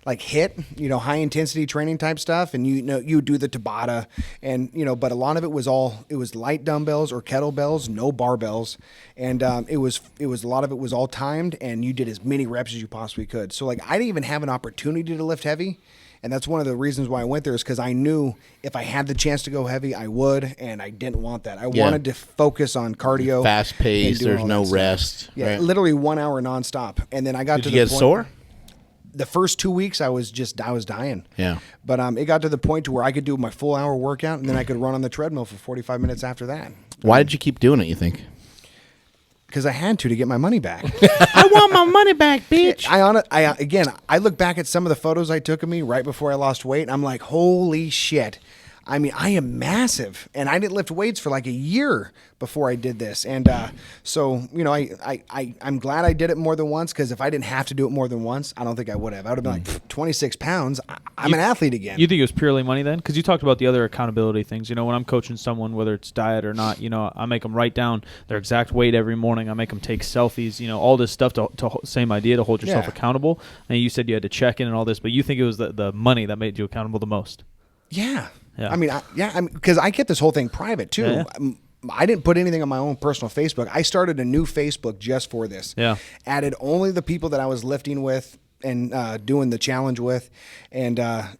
HIIT, high intensity training type stuff, and you do the Tabata, and but a lot of it was light dumbbells or kettlebells, no barbells, and it was a lot of it was all timed, and you did as many reps as you possibly could. So like I didn't even have an opportunity to lift heavy. And that's one of the reasons why I went there, is because I knew if I had the chance to go heavy, I would, and I didn't want that. I wanted to focus on cardio. Fast paced, there's no rest. Yeah, right? literally 1 hour nonstop. And then I got Did to you the get point, sore? The first 2 weeks, I was dying. Yeah. But it got to the point to where I could do my full hour workout, and then I could run on the treadmill for 45 minutes after that. Why did you keep doing it, you think? Because I had to get my money back. I want my money back, bitch. I look back at some of the photos I took of me right before I lost weight, and I'm like, holy shit. I mean, I am massive, and I didn't lift weights for like a year before I did this. And so, I'm glad I did it more than once, because if I didn't have to do it more than once, I don't think I would have. I would have been like, 26 pounds, I'm an athlete again. You think it was purely money then? Because you talked about the other accountability things. When I'm coaching someone, whether it's diet or not, I make them write down their exact weight every morning. I make them take selfies, all this stuff to same idea, to hold yourself accountable. And you said you had to check in and all this, but you think it was the money that made you accountable the most? Yeah. Yeah. I mean, because I kept this whole thing private too. Yeah. I didn't put anything on my own personal Facebook. I started a new Facebook just for this. Yeah. Added only the people that I was lifting with and doing the challenge with, and I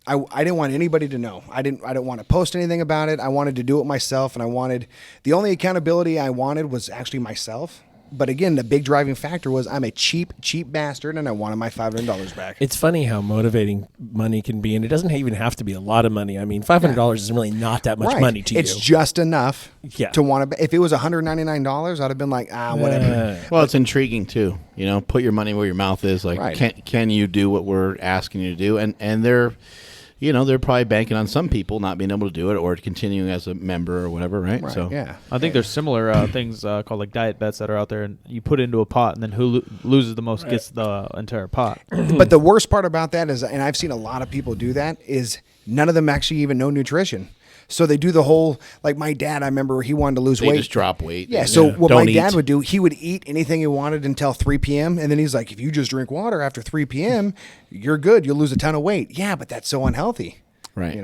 didn't want anybody to know. I didn't want to post anything about it. I wanted to do it myself, and the only accountability I wanted was actually myself. But again, the big driving factor was I'm a cheap bastard, and I wanted my $500 back. It's funny how motivating money can be, and it doesn't even have to be a lot of money. I mean, $500 is really not that much money to you. It's just enough to want to. If it was $199, I'd have been like, whatever. Well, it's intriguing too. Put your money where your mouth is. Like, Right. can you do what we're asking you to do? And they're probably banking on some people not being able to do it, or continuing as a member or whatever, right? So yeah. I think there's similar things called like diet bets that are out there, and you put into a pot, and then who loses the most gets the entire pot. But the worst part about that is, and I've seen a lot of people do that, is none of them actually even know nutrition. So they do the whole, like my dad, I remember he wanted to lose they weight. just drop weight. Yeah, so what Don't my dad eat. would do, he would eat anything he wanted until 3 p.m. And then he's like, if you just drink water after 3 p.m., you're good. You'll lose a ton of weight. Yeah, but that's so unhealthy. Right.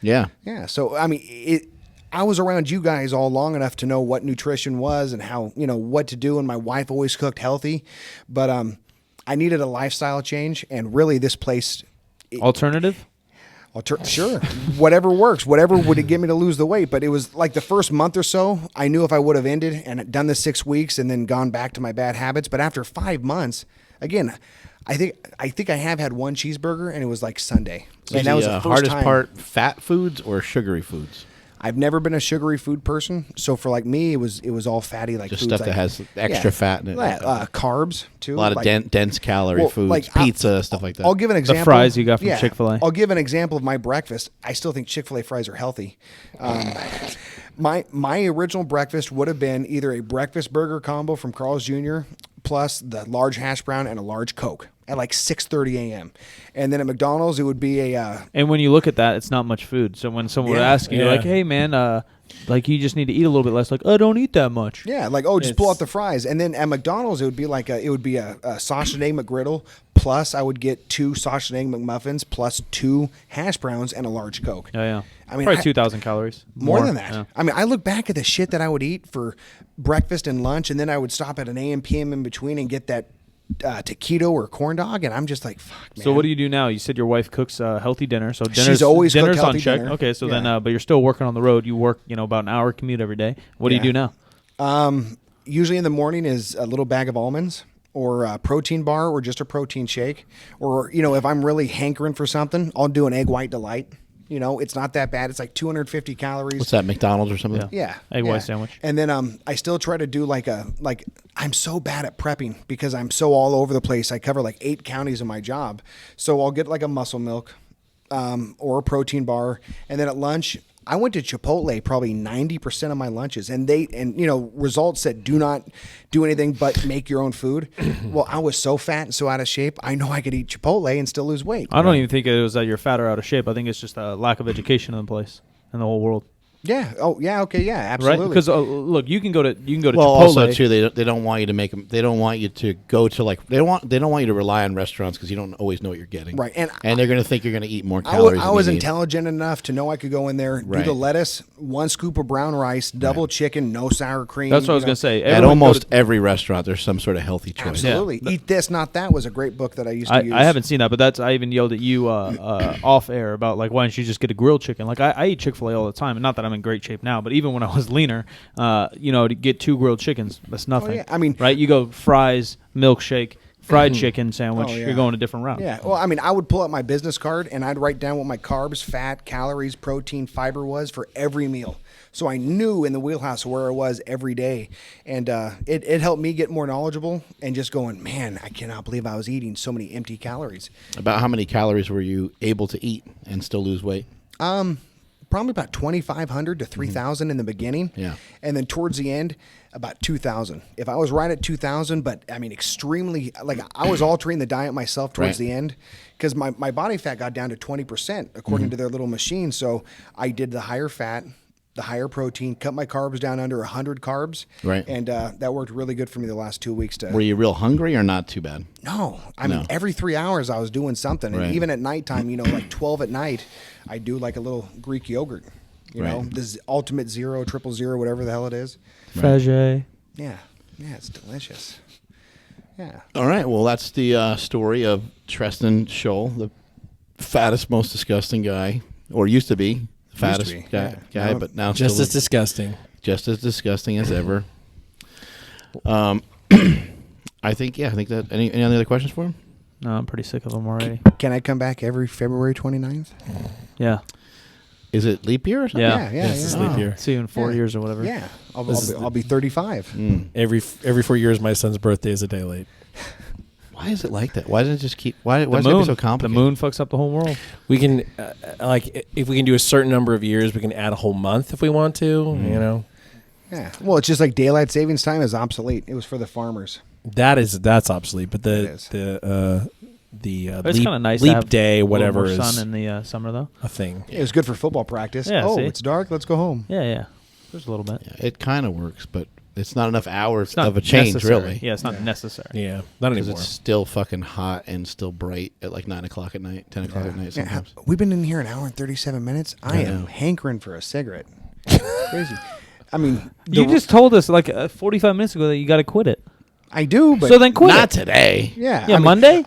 Yeah. Yeah. So, I mean, I was around you guys all long enough to know what nutrition was and how, what to do. And my wife always cooked healthy. But I needed a lifestyle change. And really, this place. Alternative? Sure. Whatever works. Whatever would get me to lose the weight. But it was like the first month or so, I knew if I would have ended and done the 6 weeks and then gone back to my bad habits. But after 5 months, again, I think I have had one cheeseburger, and it was like Sunday. And that was the first hardest time. part: fat foods or sugary foods? I've never been a sugary food person, so for like me, it was all fatty, like Just foods stuff that like, has extra fat in it. Carbs too. A lot of dense calorie foods, like, pizza, stuff like that. I'll give an example. The fries you got from Chick-fil-A. I'll give an example of my breakfast. I still think Chick-fil-A fries are healthy. My original breakfast would have been either a breakfast burger combo from Carl's Jr. plus the large hash brown and a large Coke at like 6:30 a.m. And then at McDonald's, it would be a... And when you look at that, it's not much food. So when someone would ask you, like, hey, man, like you just need to eat a little bit less, like, I don't eat that much. Yeah, like, just pull out the fries. And then at McDonald's, it would be like a sausage and egg McGriddle, plus I would get 2 sausage and egg McMuffins, plus 2 hash browns and a large Coke. Yeah. I mean, probably 2,000 calories. More than that. Yeah. I mean, I look back at the shit that I would eat for breakfast and lunch, and then I would stop at an AM, PM in between and get that taquito or corn dog, and I'm just like, fuck, man. So what do you do now? You said your wife cooks a healthy dinner, so She's always cooked dinner's on healthy check. dinner. Okay, so Yeah. then, but you're still working on the road. You work, about an hour commute every day. What do you do now? Usually in the morning is a little bag of almonds or a protein bar or just a protein shake. Or, if I'm really hankering for something, I'll do an egg white delight. You know, it's not that bad. It's like 250 calories. What's that, McDonald's or something? Yeah. Egg white sandwich. And then I still try to do I'm so bad at prepping because I'm so all over the place. I cover like 8 counties in my job. So I'll get like a muscle milk or a protein bar. And then at lunch, I went to Chipotle probably 90% of my lunches, and results said do not do anything but make your own food. Well, I was so fat and so out of shape, I know I could eat Chipotle and still lose weight. I don't even think it was that you're fat or out of shape. I think it's just a lack of education in the place in the whole world. Yeah. Oh, yeah. Okay. Yeah. Absolutely. Right? Because look, you can go to Well, Chipotle. also too, they don't want you to make them. They don't want you to go to they don't want you to rely on restaurants because you don't always know what you're getting. Right, and they're going to think you're going to eat more calories. I was intelligent enough to know I could go in there, do the lettuce, 1 scoop of brown rice, double chicken, no sour cream. That's what I was going to say. At almost every restaurant, there's some sort of healthy choice. Absolutely. Yeah. Eat this, not that was a great book that I used to use. I haven't seen that, but I even yelled at you off air about like, why don't you just get a grilled chicken? Like I eat Chick-fil-A all the time, and not that I'm in great shape now, but even when I was leaner, to get 2 grilled chickens, that's nothing. yeah. I mean, right? You go fries, milkshake, fried chicken sandwich. Oh, yeah. You're going a different route. Yeah. Well, I mean, I would pull out my business card and I'd write down what my carbs, fat, calories, protein, fiber was for every meal. So I knew in the wheelhouse where I was every day. And it helped me get more knowledgeable and just going, man, I cannot believe I was eating so many empty calories. About how many calories were you able to eat and still lose weight? Probably about 2,500 to 3,000 in the beginning. Yeah. And then towards the end, about 2,000. If I was right at 2,000, but I mean, extremely, I was altering the diet myself towards the end because my body fat got down to 20% according to their little machine. So I did the higher fat, the higher protein, cut my carbs down under 100 carbs. Right. And that worked really good for me the last 2 weeks. Were you real hungry or not too bad? No. I mean, every 3 hours I was doing something. And even at nighttime, like 12 at night, I do like a little Greek yogurt, you know, this ultimate 0, 000, whatever the hell it is. Fragile. Yeah. Yeah, it's delicious. Yeah. All right. Well, that's the story of Treston Shull, the fattest, most disgusting guy, or used to be the fattest guy, but now Just still as disgusting. Just as disgusting as ever. I think that any other questions for him? No, I'm pretty sick of them already. Can I come back every February 29th? Yeah. Is it leap year or something? Yeah. It's leap year. See you in 4 years or whatever. Yeah. I'll be 35. Every 4 years, my son's birthday is a day late. Why is it like that? Why doesn't it just keep? Why The is it moon, so complicated? the moon fucks up the whole world. We can, if we can do a certain number of years, we can add a whole month if we want to. You know, Yeah. Well, it's just like daylight savings time is obsolete. It was for the farmers. that's obsolete. But It's leap, kind of nice to leap have day, a little whatever more is sun in the summer though. a thing. It was good for football practice. Yeah, see? It's dark. Let's go home. Yeah. There's a little bit. Yeah, it kind of works, but it's not enough hours It's not of a change, necessary. really. Yeah, it's not necessary. Yeah, not Because anymore. it's still fucking hot and still bright at like 9 o'clock at night, 10 o'clock at night Yeah, sometimes. we've been in here an hour and 37 minutes. I am know. hankering for a cigarette. Crazy. I mean, You just told us like 45 minutes ago that you got to quit it. I do, but So then quit Not it. today. yeah. Yeah, I mean, Monday?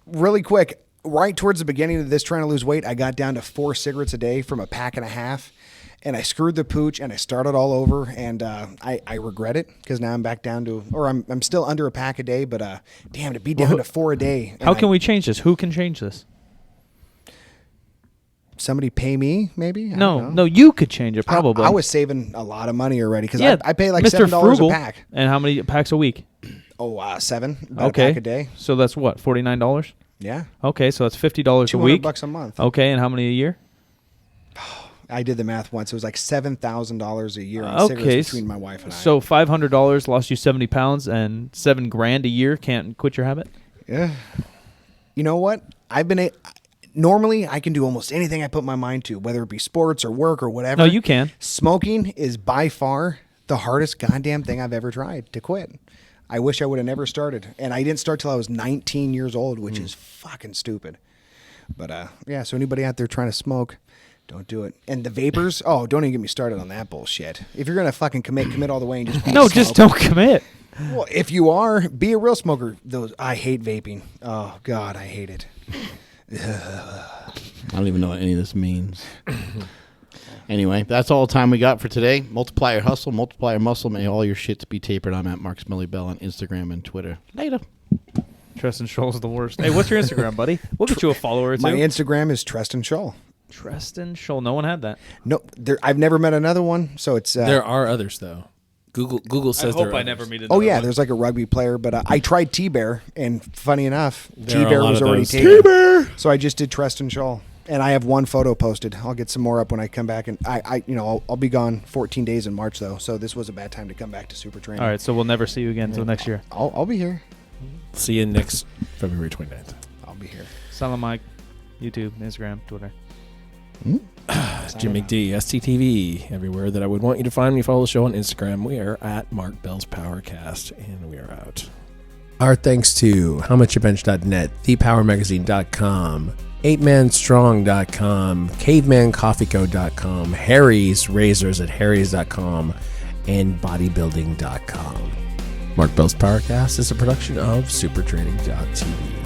Really quick, right towards the beginning of this trying to lose weight, I got down to 4 cigarettes a day from a pack and a half. And I screwed the pooch, and I started all over, and I regret it because now I'm back down to, or I'm still under a pack a day, but damn, to be down to 4 a day. How can we change this? Who can change this? Somebody pay me, maybe? I don't know. No, you could change it probably. I was saving a lot of money already because yeah, I pay like Mr. $7 Frugal. a pack. And how many packs a week? 7 about Okay, a pack a day. So that's what, $49? Yeah, Okay, so that's $50 a week. $200 a month. Okay, and how many a year? I did the math once. It was like $7,000 a year on cigarettes Okay, between my wife and I. so $500 lost you 70 pounds, and $7,000 a year can't quit your habit. yeah, you know what? Normally I can do almost anything I put my mind to, whether it be sports or work or whatever. No, you can. Smoking is by far the hardest goddamn thing I've ever tried to quit. I wish I would have never started, and I didn't start till I was 19 years old, which is fucking stupid. But yeah, so anybody out there trying to smoke, don't do it. And the vapors, don't even get me started on that bullshit. If you're gonna fucking commit all the way and just No, just smoke. don't commit. Well, if you are, be a real smoker. I hate vaping. Oh God, I hate it. I don't even know what any of this means. Anyway, that's all the time we got for today. Multiply your hustle, multiply your muscle. May all your shits be tapered. I'm at Mark Smelly Bell on Instagram and Twitter. Later. Treston Shull is the worst. Hey, what's your Instagram, buddy? We'll get you a follower or two. My Instagram is Treston Shull. Treston Shull. No one had that. No, I've never met another one. So it's There are others though. Google says I there hope are I others. never meet another Oh yeah, one. there's like a rugby player, but I tried T-Bear, and funny enough, There are a T-Bear lot was of already those. taken. T-Bear. So I just did Treston Shull, and I have one photo posted. I'll get some more up when I come back, and I'll be gone 14 days in March though, so this was a bad time to come back to Super Training. All right, so we'll never see you again until next year. I'll be here. See you next February 29th. I'll be here. Silent Mike, YouTube, Instagram, Twitter. Jim McD, STTV, everywhere that I would want you to find me. Follow the show on Instagram. We are at Mark Bell's PowerCast, and we are out. Our thanks to HowMuchYouBench.net, ThePowerMagazine.com, 8manstrong.com, CavemanCoffeeCo.com, Harry's Razors at Harry's.com, and Bodybuilding.com. Mark Bell's PowerCast is a production of SuperTraining.tv.